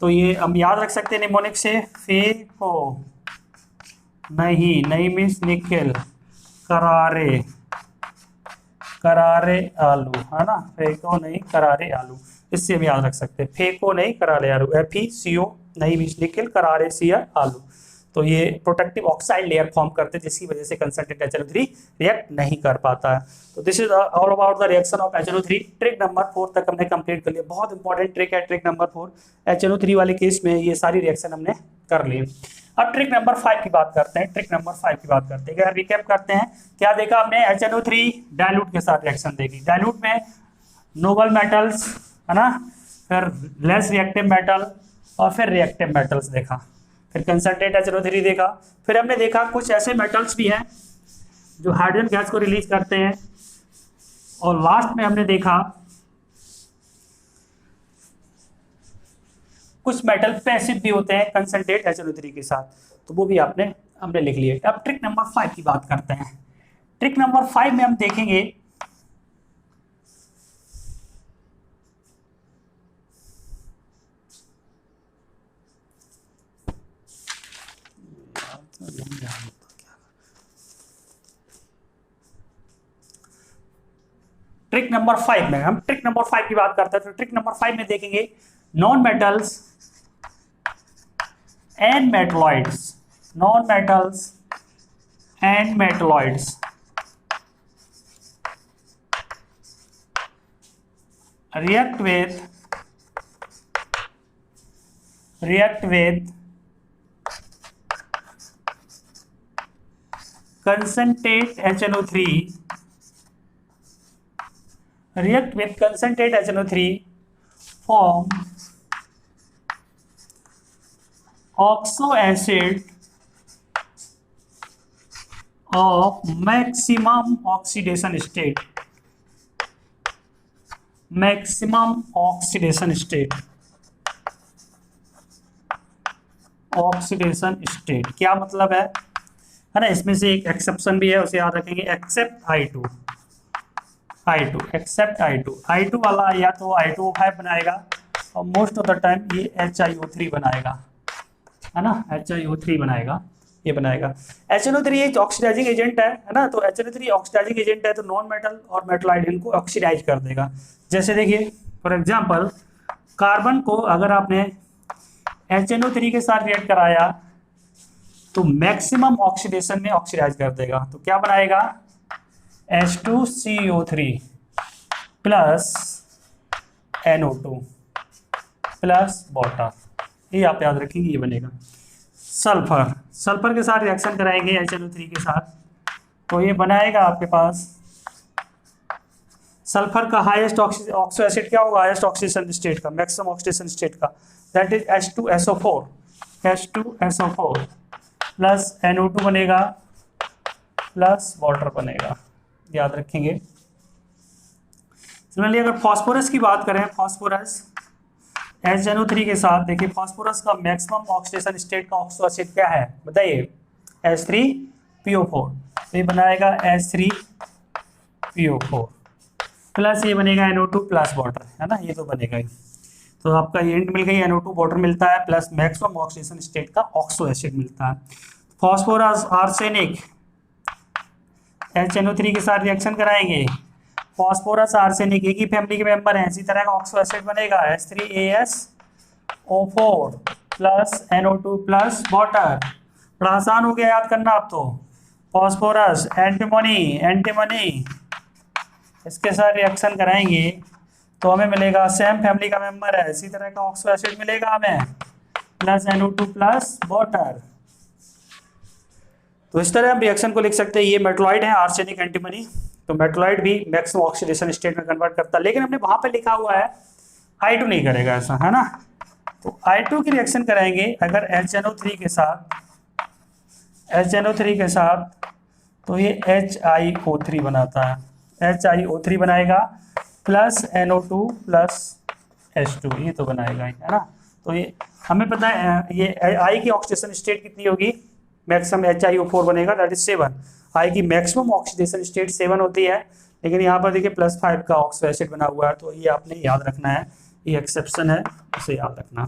तो ये हम याद रख सकते हैं निमोनिक से, फेको नहीं मीन्स निकेल, करारे आलू, है ना। फेको नहीं करारे आलू, इससे हम याद रख सकते हैं, फेको नहीं करारे आलू, FeCO नहीं मीन्स निकेल, करारे Cr आलू। तो ये प्रोटेक्टिव ऑक्साइड लेयर फॉर्म करते हैं जिसकी वजह से कंसंट्रेट HNO3 रिएक्ट नहीं कर पाता है। तो this is all about the reaction of HNO3। Trick number 4 तक हमने कंप्लीट कर लिया, बहुत इंपॉर्टेंट ट्रिक है ट्रिक नंबर 4। HNO3 वाले केस में ये सारी रिएक्शन हमने कर ली। अब ट्रिक नंबर 5 की बात करते हैं, क्या रिकैप करते हैं, क्या देखा हमने, HNO3 डाइल्यूट के साथ रिएक्शन देखी, डाइल्यूट में नोबल मेटल्स, है ना, फिर लेस रिएक्टिव मेटल और फिर रिएक्टिव मेटल्स देखा, फिर कंसंट्रेट HNO3 देखा, फिर हमने देखा कुछ ऐसे मेटल्स भी हैं जो हाइड्रोजन गैस को रिलीज करते हैं, और लास्ट में हमने देखा कुछ मेटल पैसिव भी होते हैं कंसंट्रेट HNO3 के साथ, तो वो भी हमने लिख लिए। अब ट्रिक नंबर 5 की बात करते हैं। ट्रिक नंबर 5 में हम देखेंगे ट्रिक नंबर 5 में हम ट्रिक नंबर 5 की बात करते हैं। तो ट्रिक नंबर 5 में देखेंगे non metals and metalloids react with concentrate HNO3 form oxo acid of maximum oxidation state, क्या मतलब है ना। इसमें से एक एक्सेप्शन भी है, उसे याद रखेंगे, एक्सेप्ट I2 वाला या तो I2O5 बनाएगा और मोस्ट ऑफ द टाइम ये HiO3 बनाएगा, है ना, HiO3 बनाएगा, ये बनाएगा। HNO3 एक ऑक्सीडाइजिंग एजेंट है ना। तो HNO3 ऑक्सीडाइजिंग एजेंट है, तो नॉन मेटल और मेटलॉइड इनको ऑक्सीडाइज कर देगा। जैसे देखिए फॉर एग्जांपल कार्बन को अगर आपने HNO3 के साथ रिएक्ट कराया तो मैक्सिमम ऑक्सीडेशन में ऑक्सीडाइज कर देगा। तो क्या बनाएगा, H2CO3 plus NO2 plus water, ये आप याद रखेंगे, ये बनेगा। सल्फर के साथ रिएक्शन कराएंगे HNO3 के साथ, तो ये बनाएगा आपके पास सल्फर का हाईएस्ट ऑक्सो एसिड क्या होगा, हाईएस्ट ऑक्सीडेशन स्टेट का, मैक्सिमम ऑक्सीडेशन स्टेट का, that is H2SO4 plus NO2 बनेगा प्लस वाटर बनेगा, याद रखेंगे। सिमिलरली अगर फास्फोरस की बात करें, फास्फोरस HNO3 के साथ, देखिए फास्फोरस का मैक्सिमम ऑक्सीडेशन स्टेट का ऑक्सो एसिड क्या है बताइए, H3PO4, तो ये बनाएगा H3PO4 प्लस ये बनेगा NO2 प्लस वाटर, है ना, ये तो बनेगा ही। तो आपका एंड मिल गई, NO2 वाटर मिलता है प्लस मैक्सिमम ऑक्सीडेशन स्टेट का ऑक्सो एसिड मिलता है। फास्फोरस आर्सेनिक HNO3 के साथ रिएक्शन कराएंगे, फॉस्फोरस आर्सेनिक एक ही फैमिली के मेंबर हैं, इसी तरह का ऑक्सो एसिड बनेगा H3AsO4 plus NO2 plus water. बड़ा आसान हो गया याद करना अब तो। फॉस्फोरस एंटीमनी इसके साथ रिएक्शन कराएंगे तो हमें मिलेगा, सेम फैमिली का मेंबर है, इसी तरह का ऑक्सो एसिड मिलेगा हमें प्लस NO2 प्लस वाटर। तो इस तरह हम रिएक्शन को लिख सकते हैं। ये मेटलॉइड है आर्सेनिक एंटीमनी, तो मेटलॉइड भी मैक्सिमम ऑक्सीडेशन स्टेट में कन्वर्ट करता है, लेकिन हमने वहां पे लिखा हुआ है I2 नहीं करेगा ऐसा, है ना। तो I2 की रिएक्शन कराएंगे अगर HNO3 के साथ तो ये HiO3 बनाता है, HiO3 बनाएगा प्लस NO2 प्लस H2, ये तो बनाएगा ही, है ना। तो ये हमें पता है ये I की ऑक्सीडेशन स्टेट कितनी होगी, मैक्सिमम HiO4 बनेगा दैट इज 7। I की मैक्सिमम ऑक्सीडेशन स्टेट 7 होती है, लेकिन यहाँ पर देखिए +5 का ऑक्सो एसिड बना हुआ है, तो ये आपने याद रखना है, ये एक्सेप्शन है, इसे याद रखना।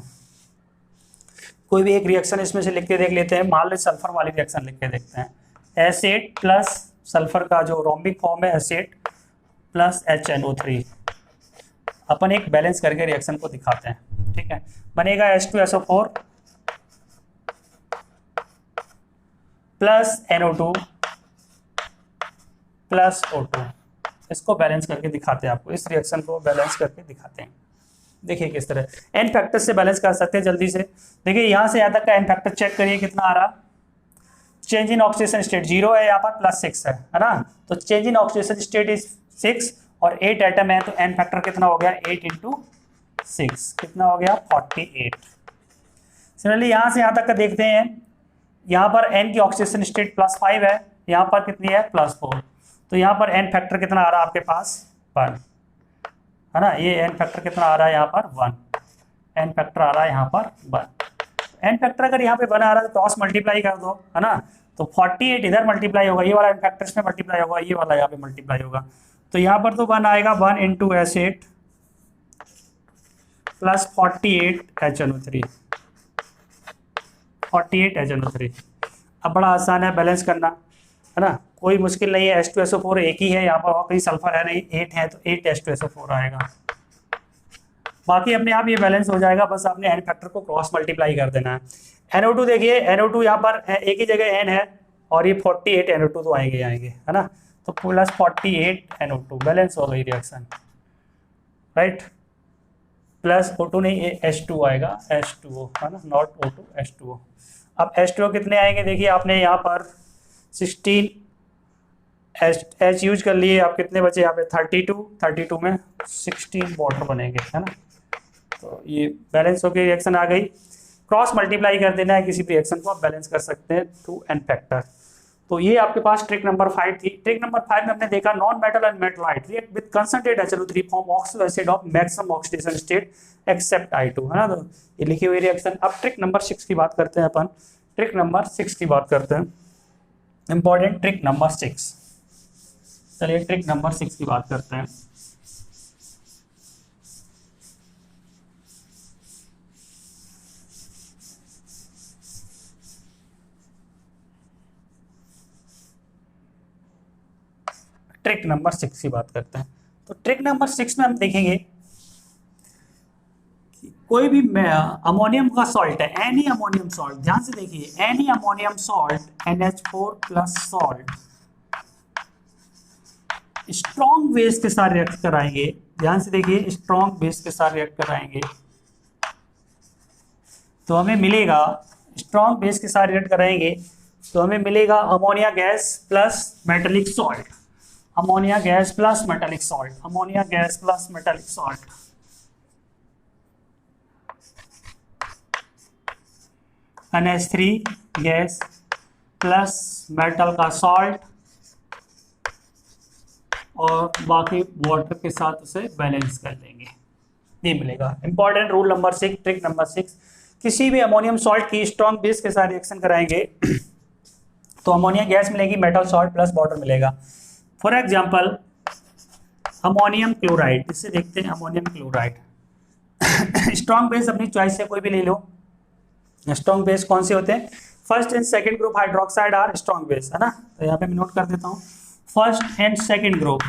कोई भी एक रिएक्शन इसमें से लिख के देख लेते हैं, मान लो सल्फर वाली रिएक्शन लिख के देखते हैं। एसिड प्लस सल्फर का जो रोम्बिक फॉर्म है एसिड प्लस HNO3, अपन एक बैलेंस करके रिएक्शन को दिखाते हैं, ठीक है। बनेगा H2SO4 plus NO2 plus O2। इसको बैलेंस करके दिखाते हैं, आपको इस रिएक्शन को बैलेंस करके दिखाते हैं। देखिए किस तरह एन फैक्टर से बैलेंस कर सकते हैं जल्दी से। देखिए यहाँ से यहाँ तक का एन फैक्टर चेक करिए कितना आ रहा। चेंज इन ऑक्सीडेशन स्टेट 0 है, यहाँ पर +6 है ना। तो change in oxidation state is 6 और 8 एटम है, तो एन फैक्टर कितना हो गया 8 × 6 कितना हो गया 48। सिमिलरली यहाँ से यहाँ तक का देखते हैं, यहाँ पर एन की ऑक्सीडेशन स्टेट +5 है, यहाँ पर कितनी है +4, तो यहाँ पर एन फैक्टर कितना आ रहा है आपके पास 1, है ना। ये एन फैक्टर कितना आ रहा है यहाँ पर 1, एन फैक्टर आ रहा है यहाँ पर 1। एन फैक्टर अगर यहाँ पे 1 आ रहा है तो क्रॉस मल्टीप्लाई कर दो, है ना। तो 48 इधर मल्टीप्लाई होगा, ये वाला एन फैक्टर इसमें मल्टीप्लाई होगा, ये वाला यहाँ पे मल्टीप्लाई होगा, तो यहाँ पर तो 1 आएगा 1 × एसिड प्लस 48 HNO3 अब बड़ा आसान है बैलेंस करना, है ना, कोई मुश्किल नहीं है। H2SO4 एक ही है, यहाँ पर और कहीं सल्फर है नहीं, 8 है तो 8 H2SO4 आएगा। बाकी अपने आप ये बैलेंस हो जाएगा, बस आपने एन फैक्टर को क्रॉस मल्टीप्लाई कर देना है। NO2 देखिए, NO2 यहाँ पर एक ही जगह N है और ये 48 NO2 तो आएंगे, है ना। तो प्लस 48 NO2 बैलेंस हो गई रिएक्शन, राइट। प्लस O2 नहीं, ये H2 आएगा, H2O, है ना, नॉट O2 H2O। अब H2O कितने आएंगे, देखिए आपने यहाँ पर 16 H यूज कर लिए, आप कितने बचे यहाँ पे 32 में 16 वाटर बनेंगे, है ना। तो ये बैलेंस होकर रिएक्शन आ गई। क्रॉस मल्टीप्लाई कर देना है, किसी भी रिएक्शन को आप बैलेंस कर सकते हैं थ्रू एन फैक्टर। तो ये आपके पास ट्रिक नंबर 5 थी। ट्रिक नंबर 5 में हमने देखा non metal and metalloid react with concentrate HNO3 form oxo acid of maximum oxidation state except I2, है ना। तो ये लिखी हुई रिएक्शन। अब ट्रिक नंबर 6 की बात करते हैं अपन। ट्रिक नंबर 6 की बात करते हैं, इंपॉर्टेंट ट्रिक नंबर 6। चलिए ट्रिक नंबर 6 की बात करते हैं। ट्रिक नंबर 6 की बात करते हैं। तो ट्रिक नंबर 6 में हम देखेंगे कि कोई भी अमोनियम का सॉल्ट है, एनी अमोनियम सॉल्ट, ध्यान से देखिए, any ammonium salt NH4 plus salt strong base के साथ रिएक्ट कराएंगे। ध्यान से देखिए, स्ट्रॉन्ग बेस के साथ रिएक्ट कराएंगे तो हमें मिलेगा, स्ट्रॉन्ग बेस के साथ रिएक्ट कराएंगे तो हमें मिलेगा ammonia gas plus metallic salt, ammonia gas plus metallic salt, ammonia gas plus metallic salt. NH3 gas plus metal का सॉल्ट और बाकी वाटर के साथ उसे बैलेंस कर लेंगे, ये मिलेगा। Important rule number 6, trick number 6, किसी भी अमोनियम सॉल्ट की स्ट्रॉन्ग बेस के साथ रिएक्शन कराएंगे तो अमोनिया गैस मिलेगी, मेटल सॉल्ट प्लस वाटर मिलेगा। फॉर एग्जांपल अमोनियम क्लोराइड, इससे देखते हैं अमोनियम क्लोराइड। स्ट्रॉन्ग बेस अपनी चॉइस से कोई भी ले लो। स्ट्रॉन्ग बेस कौन से होते हैं, first and second group hydroxide are strong base, है ना। तो यहाँ पे मैं नोट कर देता हूँ, first and second group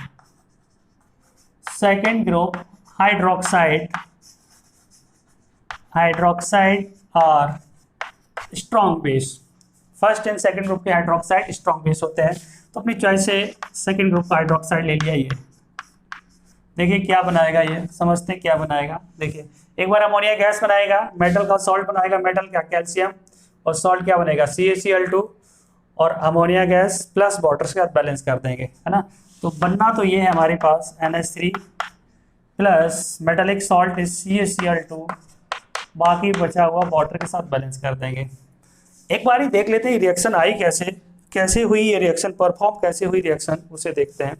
second group hydroxide और strong base. First and second group के हाइड्रोक्साइड स्ट्रॉन्ग बेस होते हैं, तो अपनी चॉइस से सेकंड ग्रुप का हाइड्रोक्साइड ले लिया। ये देखिए क्या बनाएगा, ये समझते हैं क्या बनाएगा। देखिए एक बार अमोनिया गैस बनाएगा, मेटल का सॉल्ट बनाएगा, मेटल क्या कैल्शियम, और सॉल्ट क्या बनेगा CaCl2, और अमोनिया गैस प्लस वाटर के साथ बैलेंस कर देंगे, है ना। तो बनना तो ये है हमारे पास NH3 plus metallic salt is CaCl2, बाकी बचा हुआ वाटर के साथ बैलेंस कर देंगे। एक बार ही देख लेते हैं रिएक्शन आई कैसे हुई, ये रिएक्शन परफॉर्म कैसे हुई रिएक्शन, उसे देखते हैं।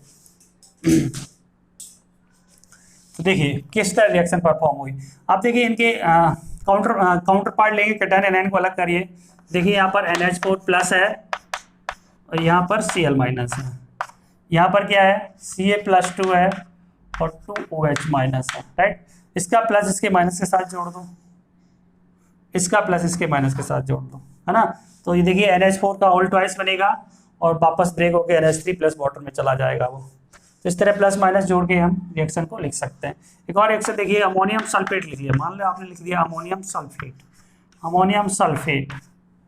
तो देखिए किस तरह रिएक्शन परफॉर्म हुई। आप देखिए इनके काउंटर पार्ट लेंगे, कैटायन एनायन को अलग करिए। देखिए यहाँ पर NH4 प्लस है और यहाँ पर Cl माइनस है। यहाँ पर क्या है, Ca+2 है और 2OH माइनस है, राइट। इसका प्लस इसके माइनस के साथ जोड़ दो, इसका प्लस इसके माइनस के साथ जोड़ दो, है ना। तो ये देखिए NH4 का ऑल ट्वाइस बनेगा और वापस ब्रेक होकर NH3 प्लस वाटर में चला जाएगा वो। तो इस तरह प्लस माइनस जोड़ के हम रिएक्शन को लिख सकते हैं। एक और रिएक्शन देखिए, अमोनियम सल्फेट लिखिए। मान लो आपने लिख दिया ammonium sulphate,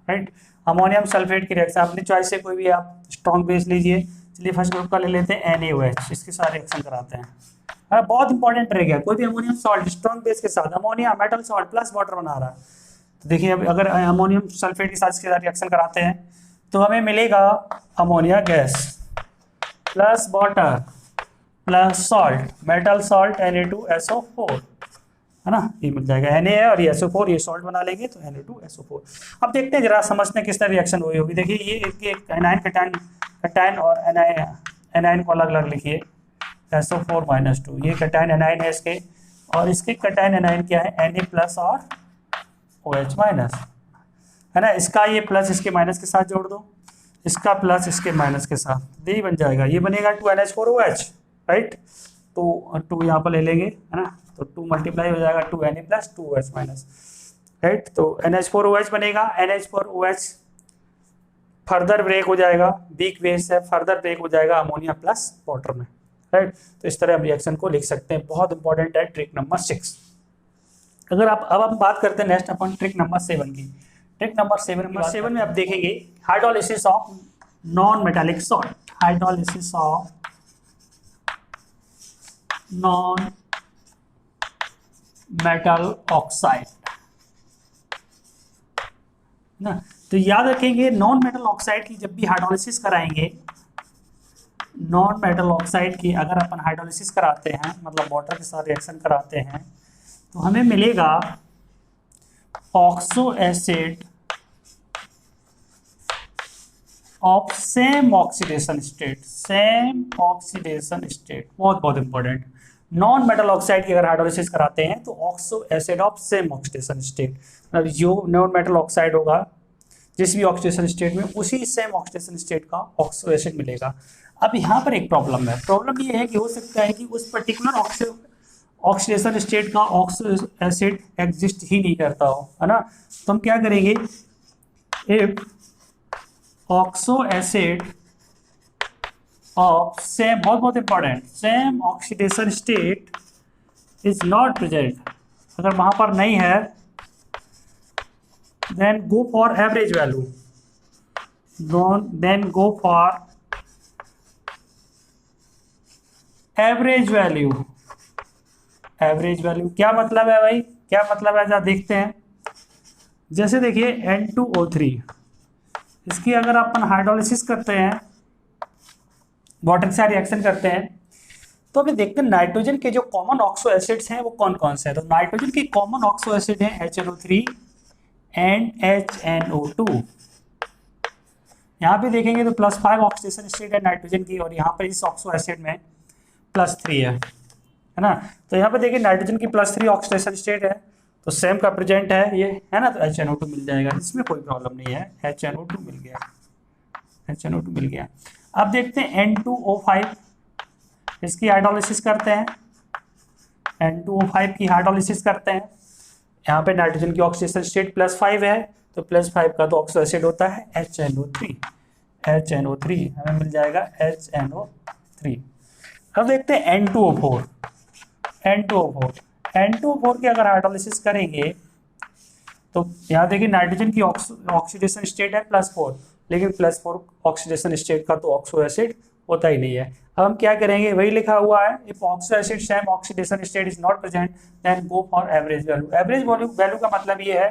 right. Ammonium sulphate की रिएक्शन अपनी चॉइस से कोई भी आप स्ट्रॉन्ग बेस लीजिए। चलिए फर्स्ट ग्रुप का ले लेते हैं NaOH, इसके साथ रिएक्शन कराते हैं। बहुत इंपॉर्टेंट रहेगा, कोई भी अमोनियम सॉल्ट स्ट्रॉन्ग बेस के साथ ammonia metal salt plus water बना रहा है। तो देखिए अब अगर अमोनियम सल्फेट के साथ इसके साथ रिएक्शन कराते हैं तो हमें मिलेगा ammonia gas plus water plus salt, metal salt Na2SO4, है ना। ये मिल जाएगा Na है और ये SO4, ये सॉल्ट बना लेंगे तो Na2SO4। अब देखते हैं जरा समझते हैं किस तरह रिएक्शन हुई होगी। देखिए ये एक एनायन कैटायन और एनायन को अलग अलग लिखिए, SO4-2। ये कैटायन एनायन है इसके, और इसके कैटायन एनायन क्या है, Na प्लस और OH माइनस, है ना। इसका ये प्लस इसके माइनस के साथ जोड़ दो, इसका प्लस इसके माइनस के साथ, यही बन जाएगा। ये बनेगा 2NH4OH, राइट। तो 2 यहाँ पर ले लेंगे, है ना। तो 2 मल्टीप्लाई हो जाएगा 2Na plus 2OH minus, right. तो NH4OH बनेगा। NH4OH फर्दर ब्रेक हो जाएगा, वीक बेस है, फर्दर ब्रेक हो जाएगा अमोनिया प्लस वाटर में, राइट। तो इस तरह हम रिएक्शन को लिख सकते हैं। बहुत इंपॉर्टेंट है ट्रिक नंबर 6। अगर आप अब हम बात करते हैं नेक्स्ट अपन ट्रिक नंबर 7 की। ट्रिक नंबर 7 में आप देखेंगे hydrolysis of non metallic salt, hydrolysis of non metal oxide ना। तो याद रखेंगे नॉन मेटल ऑक्साइड की जब भी हाइड्रोलिसिस कराएंगे, नॉन मेटल ऑक्साइड की अगर अपन हाइड्रोलिसिस कराते हैं, मतलब वाटर के साथ रिएक्शन कराते हैं, तो हमें मिलेगा oxo acid of same oxidation state. बहुत इंपॉर्टेंट। नॉन मेटल ऑक्साइड की अगर हाइड्रोलिसिस कराते हैं तो oxo acid of same oxidation state, मतलब जो नॉन मेटल ऑक्साइड होगा जिस भी ऑक्सीडेशन स्टेट में, उसी सेम ऑक्सीडेशन स्टेट का ऑक्सो एसिड मिलेगा। अब यहाँ पर एक प्रॉब्लम है। प्रॉब्लम ये है कि हो सकता है कि उस पर्टिकुलर ऑक्सीडेशन स्टेट का ऑक्सो एसिड एग्जिस्ट ही नहीं करता हो, है ना। तो हम क्या करेंगे, if oxo acid of same, बहुत important, same oxidation state is not present, अगर वहां पर नहीं है, then go for average value, then go for average value. क्या मतलब है भाई, क्या मतलब है, जरा देखते हैं। जैसे देखिए N2O3, इसकी अगर अपन हाइड्रोलिसिस करते हैं, वाटर के साथ रिएक्शन करते हैं, तो अभी देखते हैं नाइट्रोजन के जो कॉमन ऑक्सो एसिड्स हैं वो कौन कौन से हैं। तो नाइट्रोजन के कॉमन ऑक्सो एसिड हैं HNO3 एंड HNO2। यहाँ पे देखेंगे तो +5 ऑक्सीडेशन स्टेट है नाइट्रोजन की, और यहाँ पर इस ऑक्सो एसिड में +3 है ना। तो यहाँ पे देखिए नाइट्रोजन की +3 ऑक्सीडेशन स्टेट है, तो सेम का प्रेजेंट है ये, है ना। तो HNO2 मिल जाएगा, इसमें कोई प्रॉब्लम नहीं है। HNO2 मिल गया। अब देखते हैं N2O5, इसकी हाइड्रोलिसिस करते हैं। N2O5 की हाइड्रोलिसिस करते हैं। यहाँ पे नाइट्रोजन की ऑक्सीडेशन स्टेट +5 है, तो +5 का तो ऑक्सो एसिड होता है HNO3। हमें मिल जाएगा HNO3। अब देखते हैं N2O4। N2O4, N2O4 के अगर हाइड्रोलिसिस करेंगे तो यहाँ देखिए नाइट्रोजन की ऑक्सीडेशन स्टेट है +4, लेकिन +4 ऑक्सीडेशन स्टेट का तो ऑक्सो एसिड होता ही नहीं है। अब हम क्या करेंगे, वही लिखा हुआ है, if oxo acid same oxidation state is not present then go for average value. Average value का मतलब ये है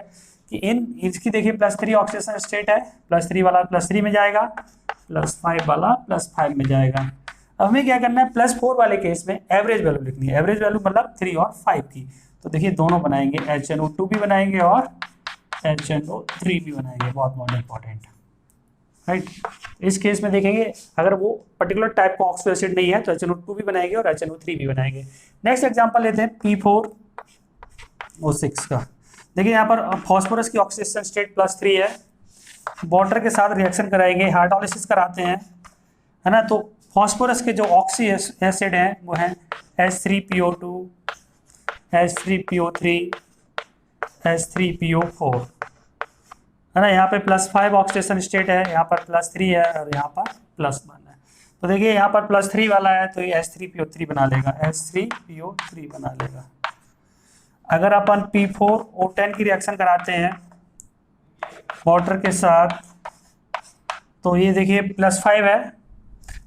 कि इसकी देखिए +3 ऑक्सीडेशन स्टेट है, +3 वाला +3 में जाएगा, +5 वाला +5 में जाएगा। अब हमें क्या करना है, +4 वाले केस में एवरेज वैल्यू लिखनी है। एवरेज वैल्यू मतलब 3 और 5 की। तो देखिए दोनों बनाएंगे, HNO2 भी बनाएंगे और HNO3 भी बनाएंगे, बहुत इंपॉर्टेंट, राइट। इस केस में देखेंगे अगर वो पर्टिकुलर टाइप का ऑक्सो एसिड नहीं है तो HNO2 भी बनाएंगे और HNO3 भी बनाएंगे। नेक्स्ट एग्जांपल लेते हैं P4O6 का। देखिए यहाँ पर फॉस्फोरस की ऑक्सीडेशन स्टेट +3 है, वाटर के साथ रिएक्शन कराएंगे, हाइड्रोलिसिस कराते हैं, है ना। तो फॉस्फोरस के जो ऑक्सी एसिड हैं वो हैं H3PO2, H3PO3, H3PO4, है ना। यहाँ पे +5 ऑक्सीडेशन स्टेट है, यहाँ पर +3 है और यहाँ पर +1 है। तो देखिए यहाँ पर +3 वाला है तो ये H3PO3 बना लेगा, H3PO3 बना लेगा। अगर अपन P4O10 की रिएक्शन कराते हैं वाटर के साथ तो ये देखिए +5 है,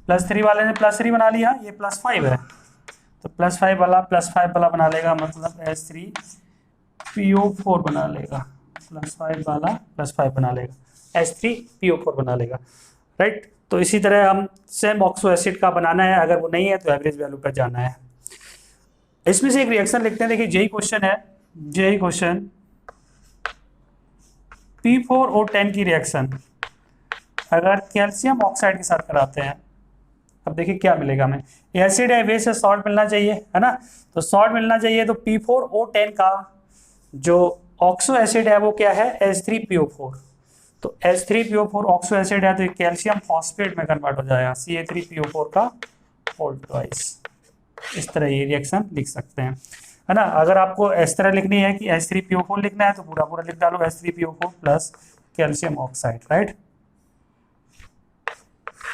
+3 वाले ने +3 बना लिया, ये +5 है तो +5 वाला बना लेगा, मतलब H3PO4 बना लेगा, +5 वाला +5 बना लेगा, H3PO4 बना लेगा, राइट। तो इसी तरह हम सेम ऑक्सो एसिड का बनाना है, अगर वो नहीं है तो एवरेज वैल्यू पर जाना है। इसमें से एक रिएक्शन लिखते हैं, देखिए जेई क्वेश्चन है, जेई क्वेश्चन P4O10 की रिएक्शन अगर कैल्शियम ऑक्साइड के साथ कराते हैं, अब देखिए क्या मिलेगा हमें, एसिड है, बेस है, सॉल्ट मिलना चाहिए, है ना। तो सॉल्ट मिलना चाहिए, तो P4O10 का जो ऑक्सो एसिड है वो क्या है, H3PO4। तो H3PO4 ऑक्सो एसिड है तो ये कैल्शियम फॉस्फेट में कन्वर्ट हो जाएगा, Ca3PO4 का होल ट्वाइस। इस तरह ये रिएक्शन लिख सकते हैं, है ना। अगर आपको इस तरह लिखनी है कि H3PO4 लिखना है तो पूरा लिख डालो, H3PO4 plus calcium oxide, right,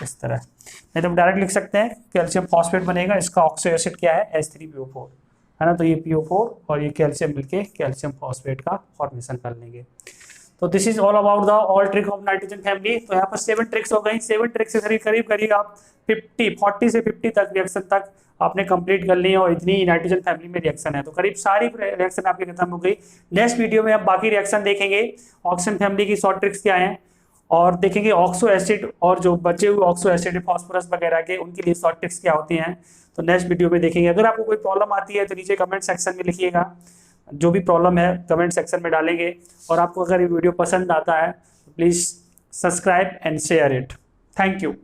इस तरह। नहीं तो हम डायरेक्ट लिख सकते हैं कैल्शियम फॉस्फेट बनेगा, इसका ऑक्सो एसिड क्या है, H3PO4, है ना। तो ये PO4 और ये कैल्शियम मिलके कैल्शियम फॉस्फेट का फॉर्मेशन कर लेंगे। तो this is all about the all trick of nitrogen family. तो यहाँ पर 7 ट्रिक्स हो गई, 7 ट्रिक्स से करीब आप 40 से 50 तक रिएक्शन तक आपने कंप्लीट कर ली है, और इतनी नाइट्रोजन फैमिली में रिएक्शन है, तो करीब सारी रिएक्शन आपकी खत्म हो गई। नेक्स्ट वीडियो में आप बाकी रिएक्शन देखेंगे, ऑक्सीजन फैमिली की शॉर्ट ट्रिक्स क्या हैं, और देखेंगे ऑक्सो एसिड और जो बचे हुए ऑक्सो एसिड फॉस्फोरस वगैरह के, उनके लिए शॉर्ट ट्रिक्स क्या होती हैं, तो नेक्स्ट वीडियो में देखेंगे। अगर आपको कोई प्रॉब्लम आती है तो नीचे कमेंट सेक्शन में लिखिएगा, जो भी प्रॉब्लम है कमेंट सेक्शन में डालेंगे। और आपको अगर ये वीडियो पसंद आता है तो please subscribe and share it. Thank you.